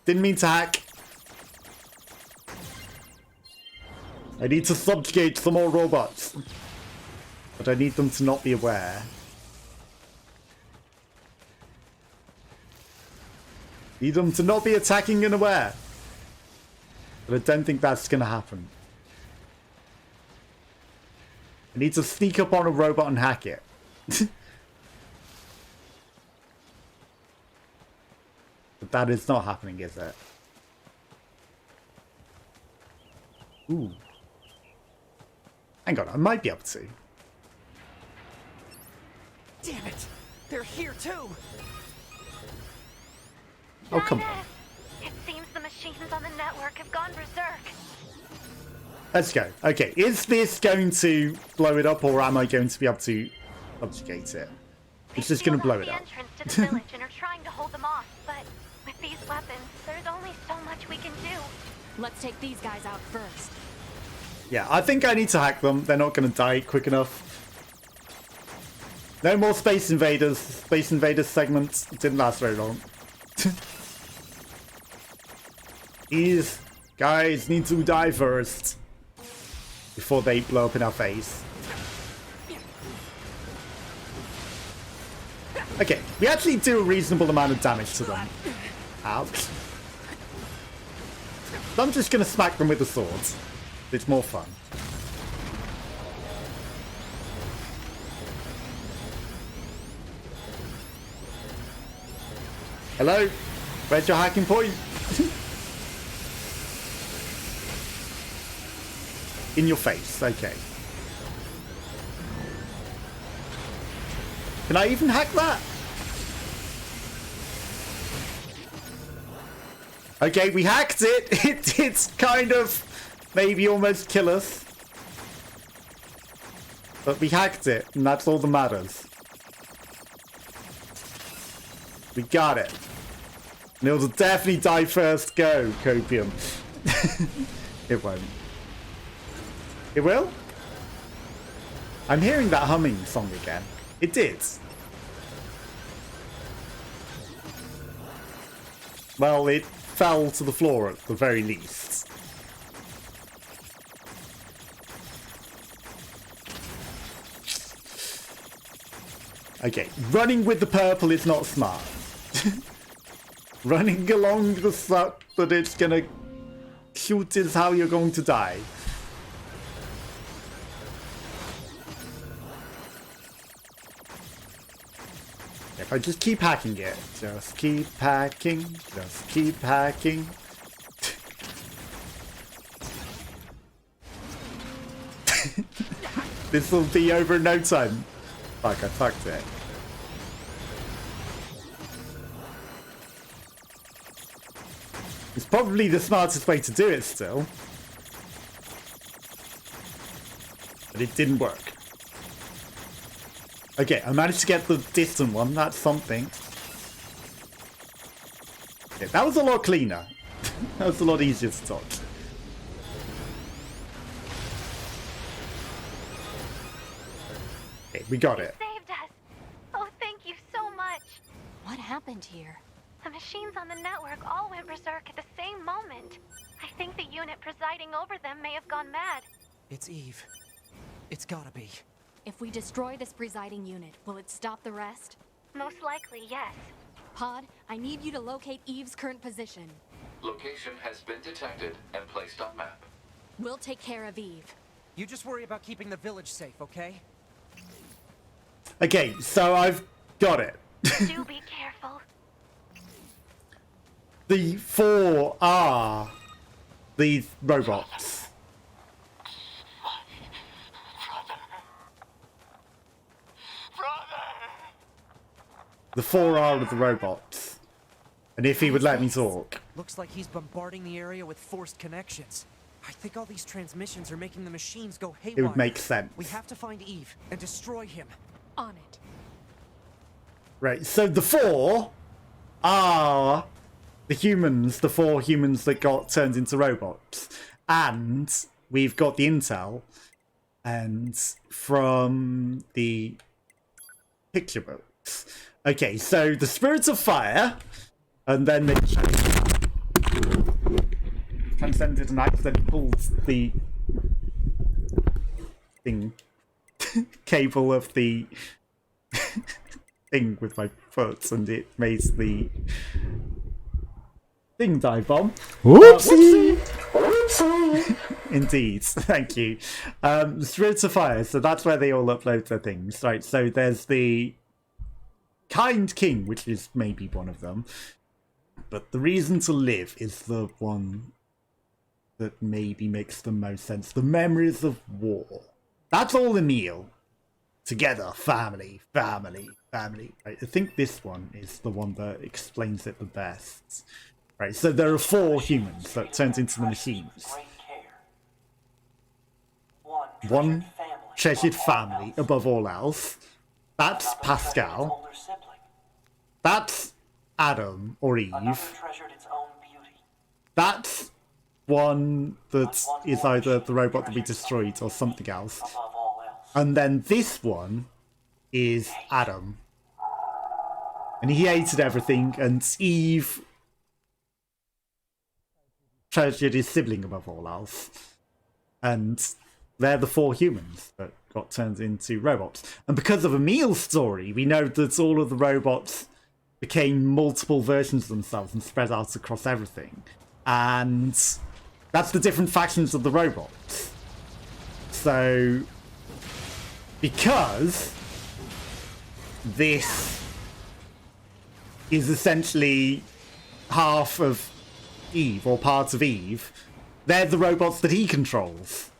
Didn't mean to hack. I need to subjugate some more robots. But I need them to not be aware. Need them to not be attacking and aware. But I don't think that's going to happen. I need to sneak up on a robot and hack it. But that is not happening, is it? Ooh. Hang on, I might be able to. Damn it! They're here too! Oh, come on. It seems the machines on the network have gone berserk. Let's go. Okay, is this going to blow it up, or am I going to be able to subjugate it? It's just going to blow it up. They sealed off the entrance to the village and are trying to hold them off, but with these weapons, there's only so much we can do. Let's take these guys out first. Yeah, I think I need to hack them. They're not going to die quick enough. No more Space Invaders. Space Invaders segments didn't last very long. These guys need to die first before they blow up in our face. Okay, we actually do a reasonable amount of damage to them. Ouch. So I'm just going to smack them with the swords. It's more fun. Hello? Where's your hacking point? In your face, okay. Can I even hack that? Okay, we hacked it. It's kind of maybe almost kill us. But we hacked it, and that's all that matters. We got it. And it'll definitely die first go, Copium. It won't. It will? I'm hearing that humming song again. It did. Well, it fell to the floor at the very least. Okay, running with the purple is not smart. Running along the suck that it's gonna shoot is how you're going to die. If I just keep hacking it, just keep hacking, just keep hacking. This will be over in no time. Fuck, I fucked it. It's probably the smartest way to do it still. But it didn't work. Okay, I managed to get the distant one. That's something. Okay, that was a lot cleaner. That was a lot easier to dodge. Okay, we got it. Saved us. Oh, thank you so much. What happened here? The machines on the network all went berserk at the same moment. I think the unit presiding over them may have gone mad. It's Eve. It's gotta be. If we destroy this presiding unit, will it stop the rest? Most likely, yes. Pod, I need you to locate Eve's current position. Location has been detected and placed on map. We'll take care of Eve. You just worry about keeping the village safe, okay? Okay, so I've got it. Do be careful. The four are these robots. The four are the robots. And if he would let me talk. Looks like he's bombarding the area with forced connections. I think all these transmissions are making the machines go haywire. It would make sense. We have to find Eve and destroy him. On it. Right, so the four are the humans, the four humans that got turned into robots. And we've got the intel and from the picture books. Okay, so the spirits of fire, and then they transcended and accidentally pulled the thing cable of the thing with my foot, and it made the thing dive bomb. Whoopsie! Indeed, thank you. Spirits of Fire, so that's where they all upload their things. Right, so there's the Kind King, which is maybe one of them. But the Reason to Live is the one that maybe makes the most sense. The Memories of War. That's all the Neil. Together, family, family, family. Right, I think this one is the one that explains it the best. Right, so there are four humans that turns into the machines. One treasured family above all else. That's Pascal. That's Adam or Eve. That's one that is either the robot that we destroyed or something else. And then this one is Adam. And he hated everything, and Eve treasured his sibling above all else. And they're the four humans that got turned into robots. And because of Emil's story, we know that all of the robots became multiple versions of themselves and spread out across everything. And that's the different factions of the robots. So, because this is essentially half of Eve, or part of Eve, they're the robots that he controls.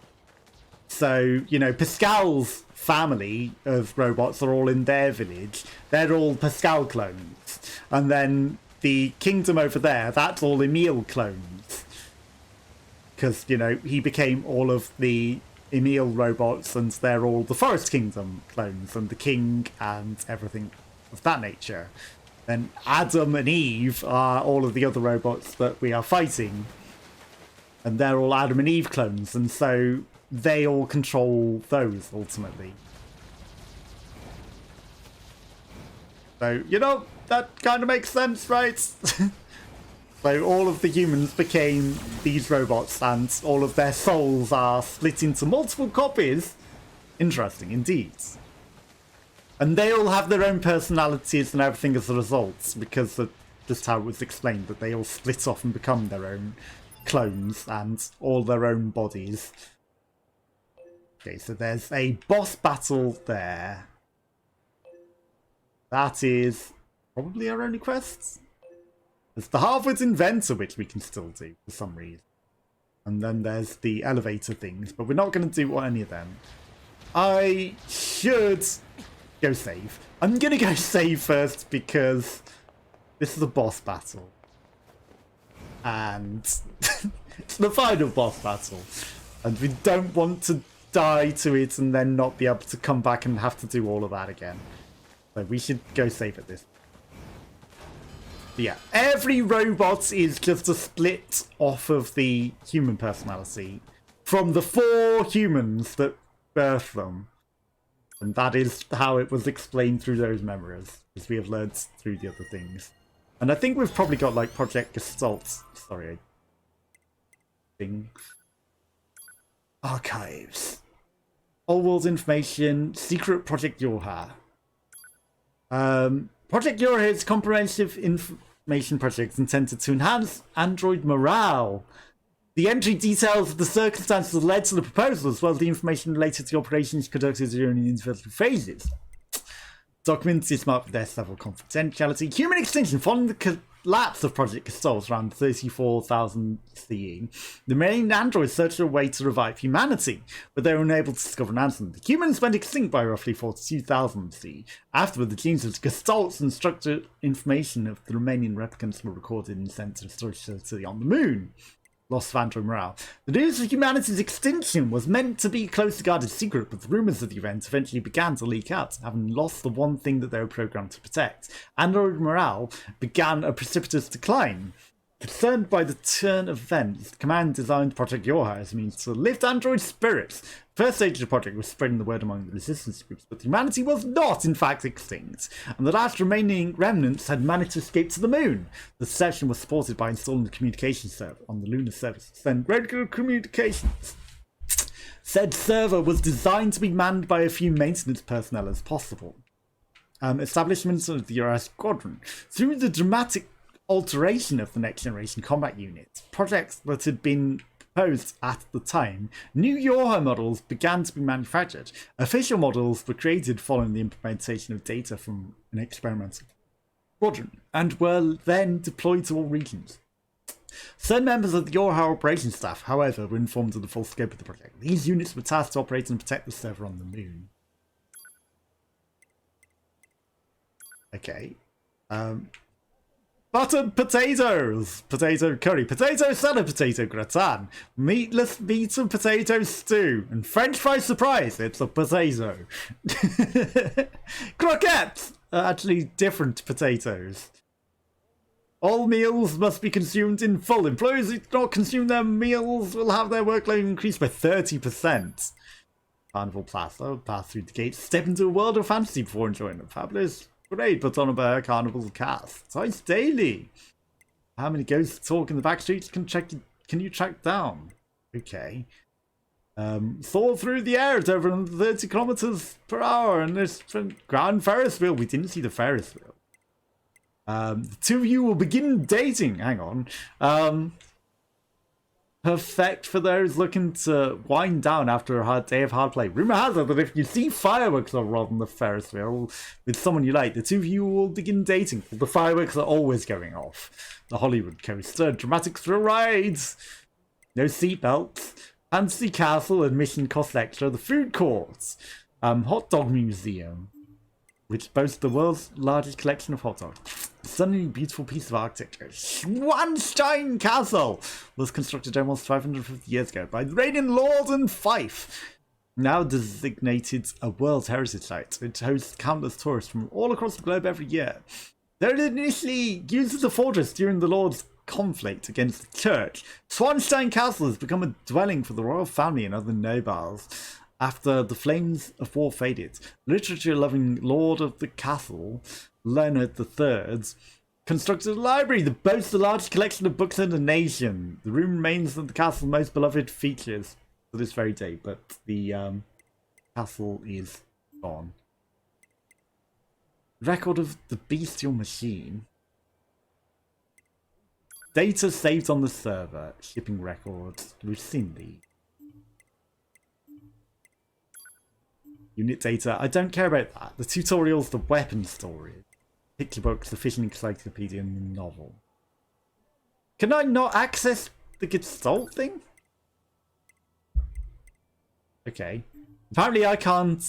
So, you know, Pascal's family of robots are all in their village. They're all Pascal clones. And then the kingdom over there, that's all Emil clones. Because, you know, he became all of the Emil robots, and they're all the Forest Kingdom clones, and the king and everything of that nature. Then Adam and Eve are all of the other robots that we are fighting. And they're all Adam and Eve clones, and so they all control those, ultimately. So, you know, that kind of makes sense, right? So all of the humans became these robots, and all of their souls are split into multiple copies. Interesting, indeed. And they all have their own personalities and everything as a result, because of just how it was explained, that they all split off and become their own clones and all their own bodies. Okay, so there's a boss battle there. That is probably our only quest. There's the Harvard Inventor, which we can still do for some reason. And then there's the elevator things, but we're not going to do any of them. I should go save. I'm going to go save first because this is a boss battle. And it's the final boss battle. And we don't want to die to it and then not be able to come back and have to do all of that again. So we should go save at this. But yeah, every robot is just a split off of the human personality from the 4 humans that birthed them. And that is how it was explained through those memories, as we have learned through the other things. And I think we've probably got, like, Project Gestalt. Sorry. Thing. Archives. Old World Information. Secret Project Yorha. Project Yorha is a comprehensive information project intended to enhance android morale. The entry details the circumstances that led to the proposal, as well as the information related to the operations conducted during the individual phases. Documents is marked with their level of confidentiality. Human extinction following the collapse of Project Gestalt around 34,000 CE. The main androids searched for a way to revive humanity, but they were unable to discover an answer. The humans went extinct by roughly 42,000 CE. Afterward, the genes of Gestalt's and structured information of the remaining replicants were recorded and sent to the storage facility on the moon. Loss of android morale. The news of humanity's extinction was meant to be a closely guarded secret, but the rumours of the event eventually began to leak out, having lost the one thing that they were programmed to protect. Android morale began a precipitous decline. Concerned by the turn of events, Command designed Project Yorha as a means to lift android spirits. The first stage of the project was spreading the word among the resistance groups, but humanity was not, in fact, extinct, and the last remaining remnants had managed to escape to the moon. The deception was supported by installing the communication server on the lunar surface to send regular communications. Said server was designed to be manned by a few maintenance personnel as possible. Establishment of the Yorha Squadron. Through the dramatic alteration of the next generation combat unit, projects that had been proposed at the time, new Yorha models began to be manufactured. Official models were created following the implementation of data from an experimental squadron and were then deployed to all regions. Certain members of the Yorha operations staff, however, were informed of the full scope of the project. These units were tasked to operate and protect the server on the moon. Okay. Buttered potatoes, potato curry, potato salad, potato gratin, meatless meat and potato stew, and French fry surprise, it's a potato. Croquettes are actually different potatoes. All meals must be consumed in full. Employees who do not consume their meals will have their workload increased by 30%. Carnival Plaza, pass through the gates, step into a world of fantasy before enjoying a fabulous parade put on a bear carnival cast. Twice daily. How many ghosts talk in the back streets can you track down? Okay. Soar through the air at over 30 kilometers per hour, and there's Grand Ferris wheel. We didn't see the Ferris wheel. The two of you will begin dating. Hang on. perfect for those looking to wind down after a hard day of hard play. Rumor has it that if you see fireworks on the Ferris wheel with someone you like, the two of you will begin dating. The fireworks are always going off. The Hollywood coaster, dramatic thrill rides, no seatbelts, fancy castle, admission costs extra, the food courts, hot dog museum, which boasts the world's largest collection of hot dogs. Stunningly beautiful piece of architecture. Schwanstein Castle was constructed almost 550 years ago by the reigning Lord and Fife. Now designated a World Heritage Site, it hosts countless tourists from all across the globe every year. Though it initially used as a fortress during the Lord's conflict against the church, Schwanstein Castle has become a dwelling for the royal family and other nobles. After the flames of war faded, literature-loving Lord of the Castle, Leonard III, constructed a library that boasts the largest collection of books in the nation. The room remains one of the castle's most beloved features to this very day, but the castle is gone. Record of the bestial machine. Data saved on the server. Shipping records. Lucindy. Unit data. I don't care about that. The tutorials, the weapon story. Picture books, the fishing encyclopedia, and the novel. Can I not access the Gestalt thing? Okay. Apparently I can't.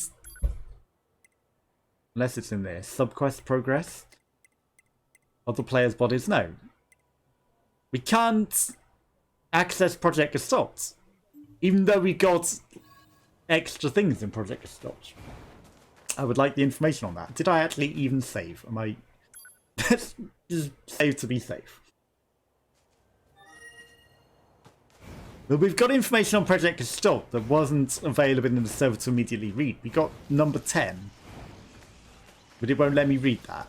Unless it's in there. Subquest progress. Other players' bodies. No. We can't access Project Gestalt. Even though we got extra things in Project Gestalt. I would like the information on that. Did I actually even save? Am I just save to be safe? But we've got information on Project Gestalt that wasn't available in the server to immediately read. We got number 10. But it won't let me read that.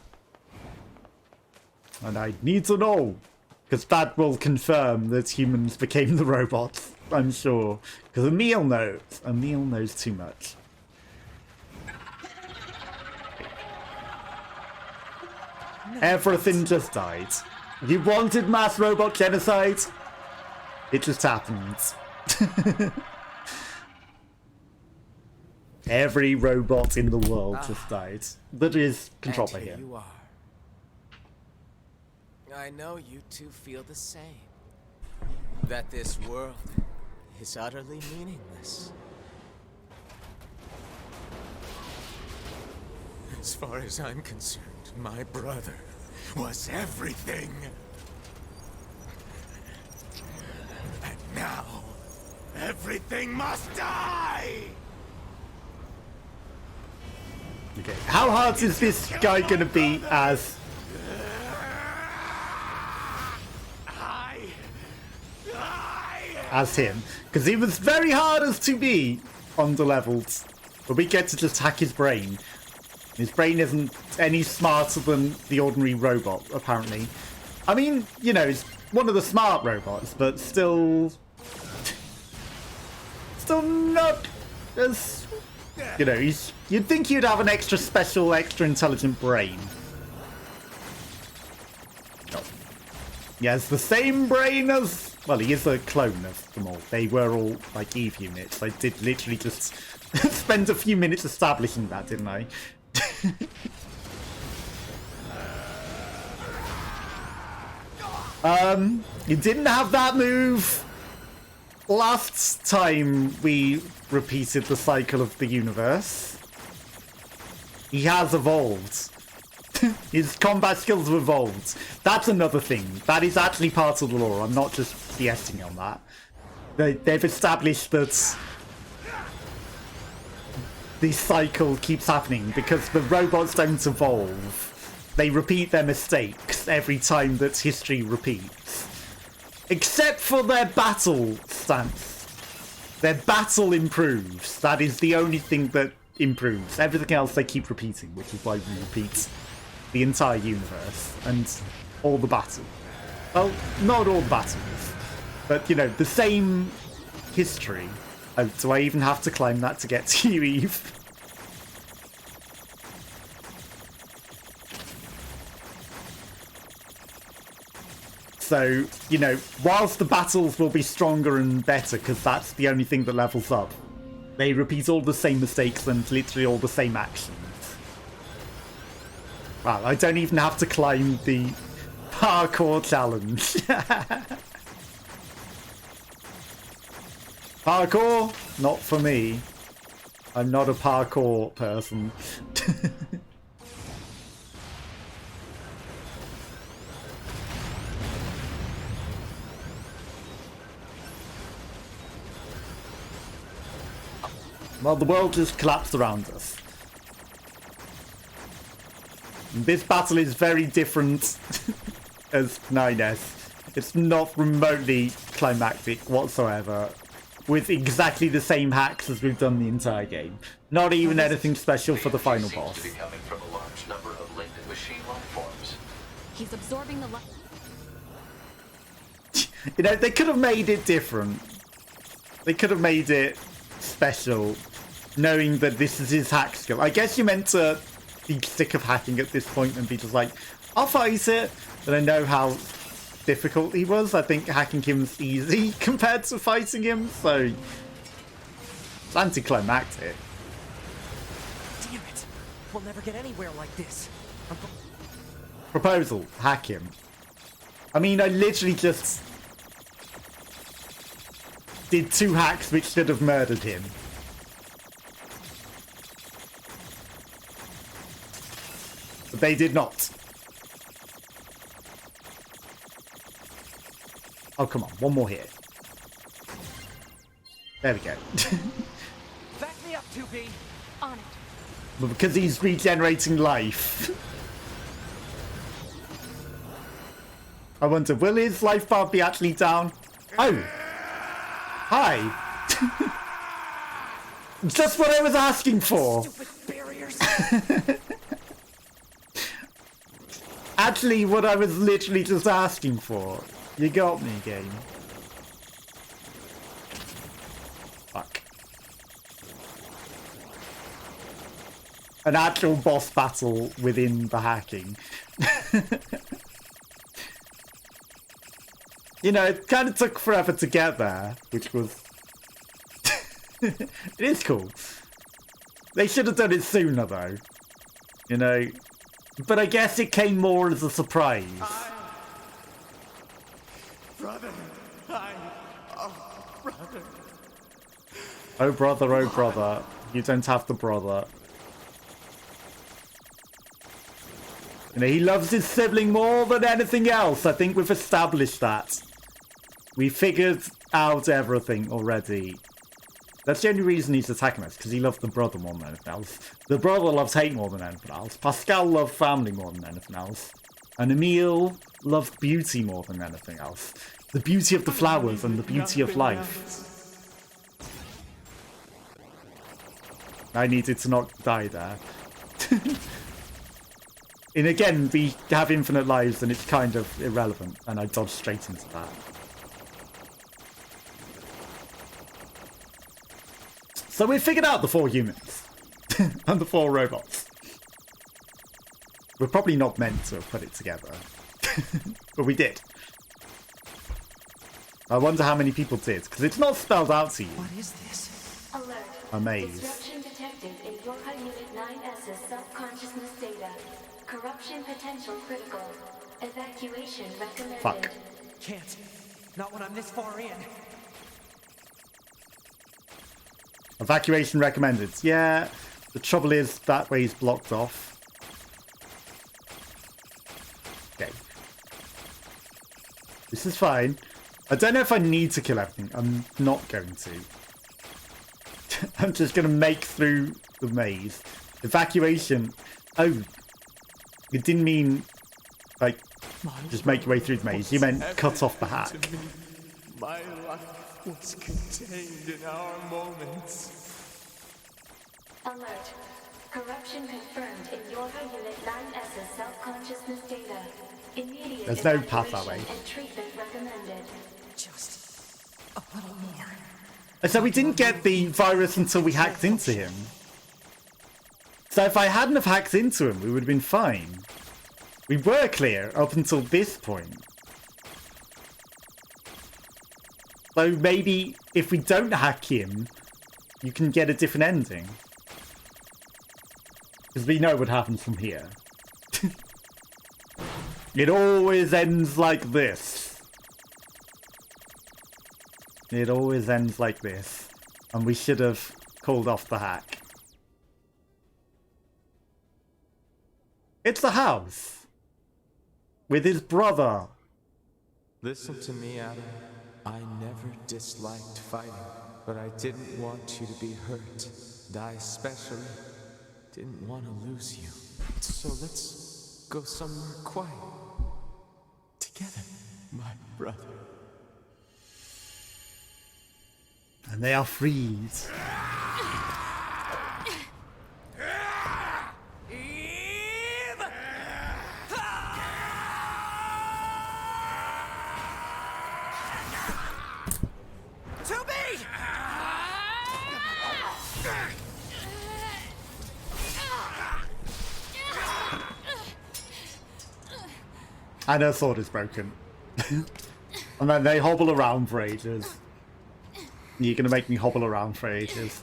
And I need to know. Because that will confirm that humans became the robots. I'm sure. Because Emil knows. Emil knows too much. Everything just died. You wanted mass robot genocide? It just happens. Every robot in the world just died. That is controlled by And him. you are. I know you two feel the same. That this world is utterly meaningless. As far as I'm concerned, my brother was everything. And now, everything must die! Okay. How hard is this guy gonna be as him? Because he was very hard as to be underleveled, but we get to just hack his brain. His brain isn't any smarter than the ordinary robot, apparently. I mean, you know, it's one of the smart robots, but still not as, you know, you'd think you'd have an extra special, extra intelligent brain. No. He has the same brain as, well, he is a clone of them all. They were all, like, Eve units. I did literally just spend a few minutes establishing that, didn't I? You didn't have that move last time we repeated the cycle of the universe. He has evolved. His combat skills have evolved. That's another thing. That is actually part of the lore. I'm not just BSing on that. They've established that this cycle keeps happening because the robots don't evolve. They repeat their mistakes every time that history repeats. Except for their battle stance. Their battle improves. That is the only thing that improves. Everything else they keep repeating, which is why we repeat the entire universe and all the battles. Well, not all the battles, but, you know, the same history. Oh, do I even have to climb that to get to you, Eve? So, you know, whilst the battles will be stronger and better, because that's the only thing that levels up, they repeat all the same mistakes and literally all the same actions. Wow, I don't even have to climb the parkour challenge. Parkour? Not for me. I'm not a parkour person. Well, the world just collapsed around us. This battle is very different as 9S. It's not remotely climactic whatsoever, with exactly the same hacks as we've done the entire game. Not even anything special for the final boss. To be coming from a large number of linked machine life forms. He's absorbing the light. You know, they could have made it different. They could have made it special, knowing that this is his hack skill. I guess you're meant to be sick of hacking at this point and be just like, I'll fight it. But I know how difficult he was. I think hacking him's easy compared to fighting him, so it's anticlimactic. Damn it! We'll never get anywhere like this. Proposal, hack him. I mean, I literally just did 2 hacks which should have murdered him. But they did not. Oh, come on. One more here. There we go. Back me up, 2B. On it. But because he's regenerating life. I wonder, will his life bar be actually down? Oh. Hi. Just what I was asking for. Stupid barriers. Actually, what I was literally just asking for. You got me, game. Fuck. An actual boss battle within the hacking. You know, it kind of took forever to get there, which was... It is cool. They should have done it sooner, though. You know? But I guess it came more as a surprise. Brother, oh, brother. Oh, brother, oh, brother. You don't have the brother. You know, he loves his sibling more than anything else. I think we've established that. We figured out everything already. That's the only reason he's attacking us, because he loves the brother more than anything else. The brother loves hate more than anything else. Pascal loved family more than anything else. And Emile loved beauty more than anything else. The beauty of the flowers and the beauty of life. I needed to not die there. And again, we have infinite lives and it's kind of irrelevant. And I dodged straight into that. So we figured out the 4 humans. And the 4 robots. We're probably not meant to have put it together. But we did. I wonder how many people did, because it's not spelled out to you. What is this? Alert. Amaze. Disruption detected in Yorha Unit 9S's self-consciousness data. Corruption potential critical. Evacuation recommended. Fuck. Can't. Not when I'm this far in. Evacuation recommended. Yeah, the trouble is that way's blocked off. Okay. This is fine. I don't know if I need to kill everything. I'm not going to. I'm just going to make through the maze. Evacuation. Oh. It didn't mean, like, just make your way through the maze. You meant cut off the hack. My life was contained in our moments. Alert. Corruption confirmed in Yorha Unit 9S's self-consciousness data. Immediate There's no path that way. evacuation and treatment recommended. Just a little more. And so we didn't get the virus until we hacked into him. So if I hadn't have hacked into him, we would have been fine. We were clear up until this point. So maybe if we don't hack him, you can get a different ending. Because we know what happens from here. It always ends like this. It always ends like this. And we should have called off the hack. It's the house. With his brother. Listen to me, Adam. I never disliked fighting, but I didn't want you to be hurt. And I especially didn't want to lose you. So let's go somewhere quiet. Together, my brother. And they are freed. And her sword is broken. And then they hobble around for ages. You're gonna make me hobble around for ages.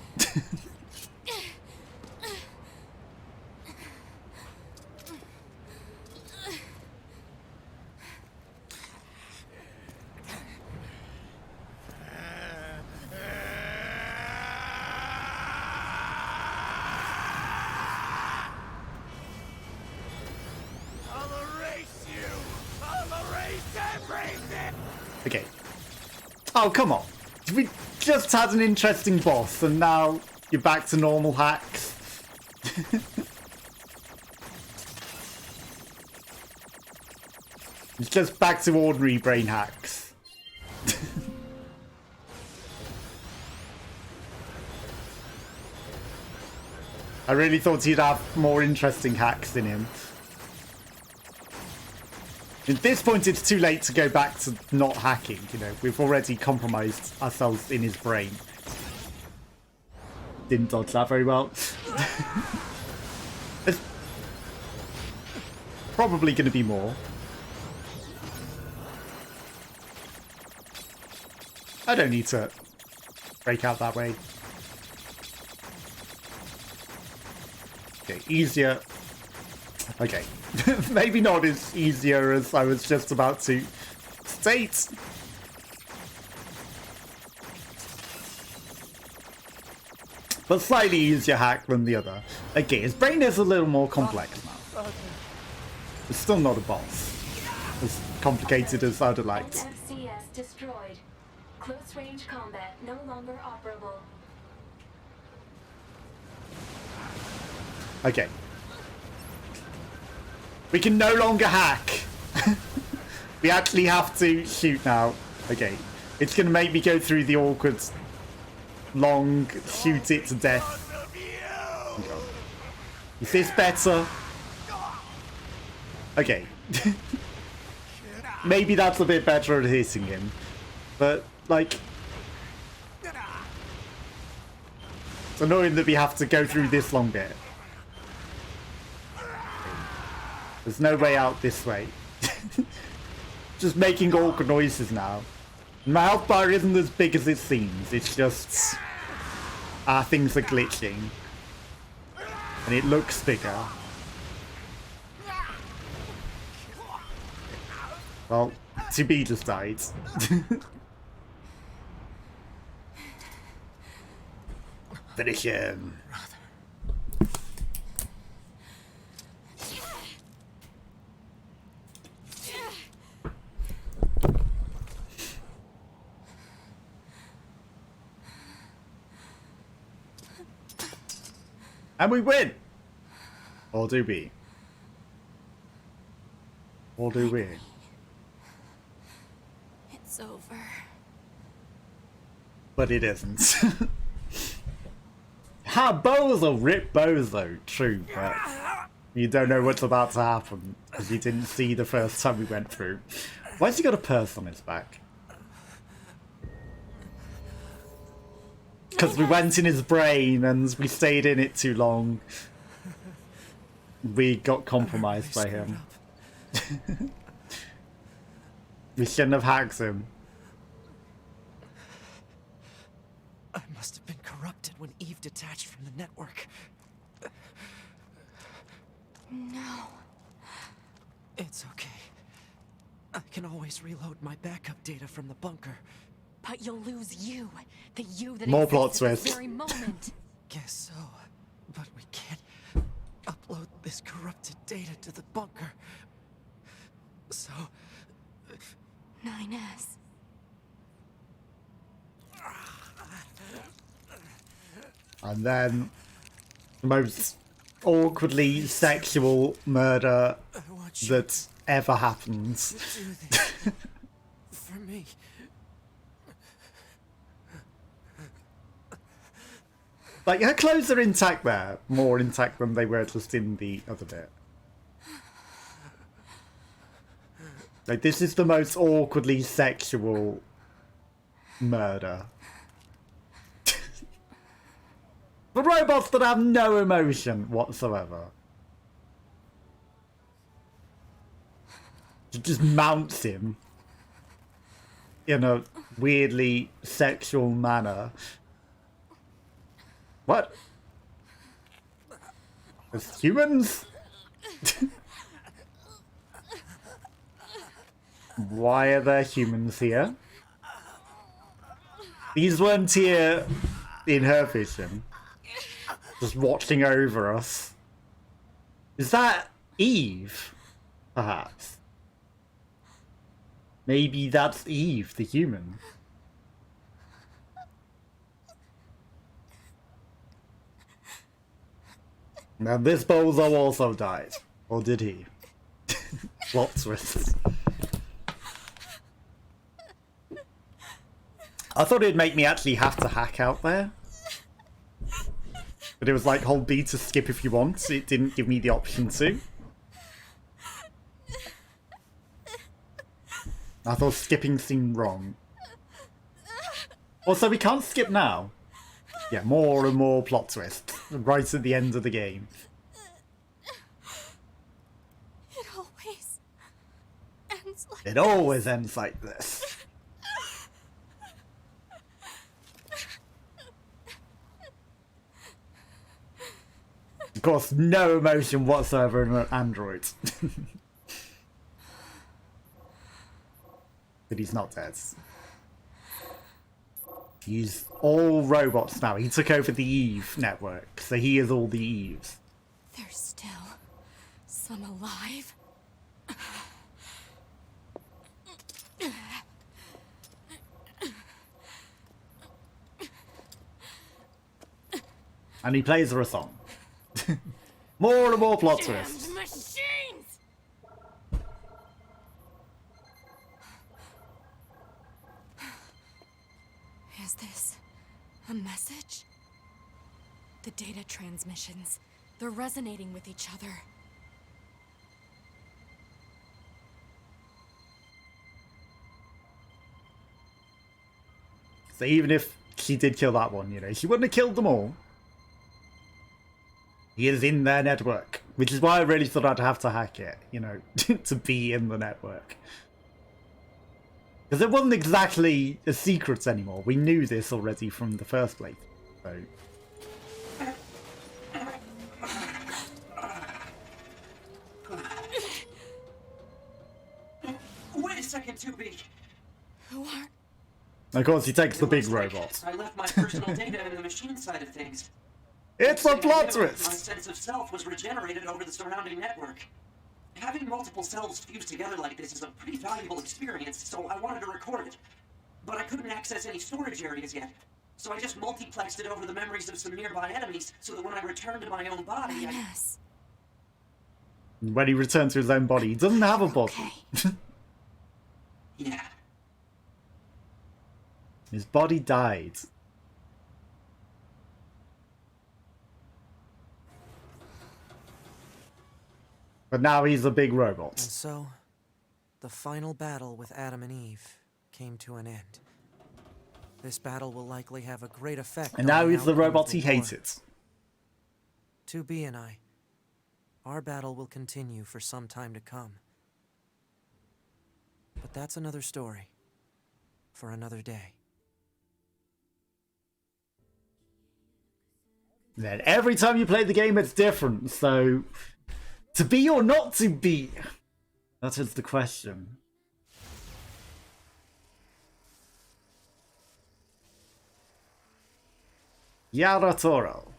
Okay. Oh, come on. We just had an interesting boss, and now you're back to normal hacks. It's just back to ordinary brain hacks. I really thought he'd have more interesting hacks in him. At this point, it's too late to go back to not hacking, you know. We've already compromised ourselves in his brain. Didn't dodge that very well. There's probably going to be more. I don't need to break out that way. Okay, easier. Okay. Maybe not as easier as I was just about to state. But slightly easier hack than the other. Okay, his brain is a little more complex now. It's still not a boss. As complicated as I'd have liked. FCS destroyed. Close range combat no longer operable. Okay. We can no longer hack. We actually have to shoot now. Okay. It's going to make me go through the awkward, long, shoot it to death. Oh, is this better? Okay. Maybe that's a bit better at hitting him. But, like... it's annoying that we have to go through this long bit. There's no way out this way. Just making awkward noises now. My health bar isn't as big as it seems. It's just... things are glitching. And it looks bigger. Well, 2B just died. Finish him. And we win! Or do we? Or do we? It's over. But it isn't. Ha! Bozo! Rip Bozo! True, but you don't know what's about to happen because you didn't see the first time we went through. Why's he got a purse on his back? Because we went in his brain and we stayed in it too long. We got compromised by him. We shouldn't have hacked him. must have been corrupted when Eve detached from the network. No. It's okay. I can always reload my backup data from the bunker. But you'll lose you. The you that More plot exists at this twist. very moment. Guess so. But we can't upload this corrupted data to the bunker. So... 9S. And then the most awkwardly sexual murder I want you that ever happens. to do this for me. Like, her clothes are intact there. More intact than they were just in the other bit. Like, this is the most awkwardly sexual murder. The robots that have no emotion whatsoever. She just mounts him in a weirdly sexual manner. What? As humans? Why are there humans here? These weren't here in her vision. Just watching over us. Is that Eve? Perhaps. Maybe that's Eve, the human. Now this bozo also died. Or did he? Plot twist. I thought it'd make me actually have to hack out there. But it was like, hold B to skip if you want. It didn't give me the option to. I thought skipping seemed wrong. Also, we can't skip now. Yeah, more and more plot twists. Right at the end of the game. It always ends like It always ends like this. Of course, no emotion whatsoever in an android. But he's not dead. He's all robots now. He took over the Eve network, so he is all the Eves. there's still some alive. And he plays her a song. More and more plot twists. Damned machines! Is this a message? The data transmissions, they're resonating with each other. So even if she did kill that one, you know, she wouldn't have killed them all. He is in their network, which is why I really thought I'd have to hack it, you know, to be in the network. Because it wasn't exactly a secret anymore. We knew this already from the first place. So. Wait a second, 2B. Who are... Of course, he takes the It big looks like robot. I left my personal data in the machine side of things. It's a Next thing I plot knew, My twist! sense of self was regenerated over the surrounding network. Having multiple selves fused together like this is a pretty valuable experience, so I wanted to record it. But I couldn't access any storage areas yet. So I just multiplexed it over the memories of some nearby enemies, so that when I returned to my own body, Yes. When he returns to his own body, he doesn't have a body. Okay. Yeah. His body died. But now he's a big robot. And so, the final battle with Adam and Eve came to an end. This battle will likely have a great effect And on now the he's the outcome of robot the he war. hated. 2B and I, our battle will continue for some time to come. But that's another story for another day. Then every time you play the game, it's different. So, to be or not to be? That is the question. Yara Toro.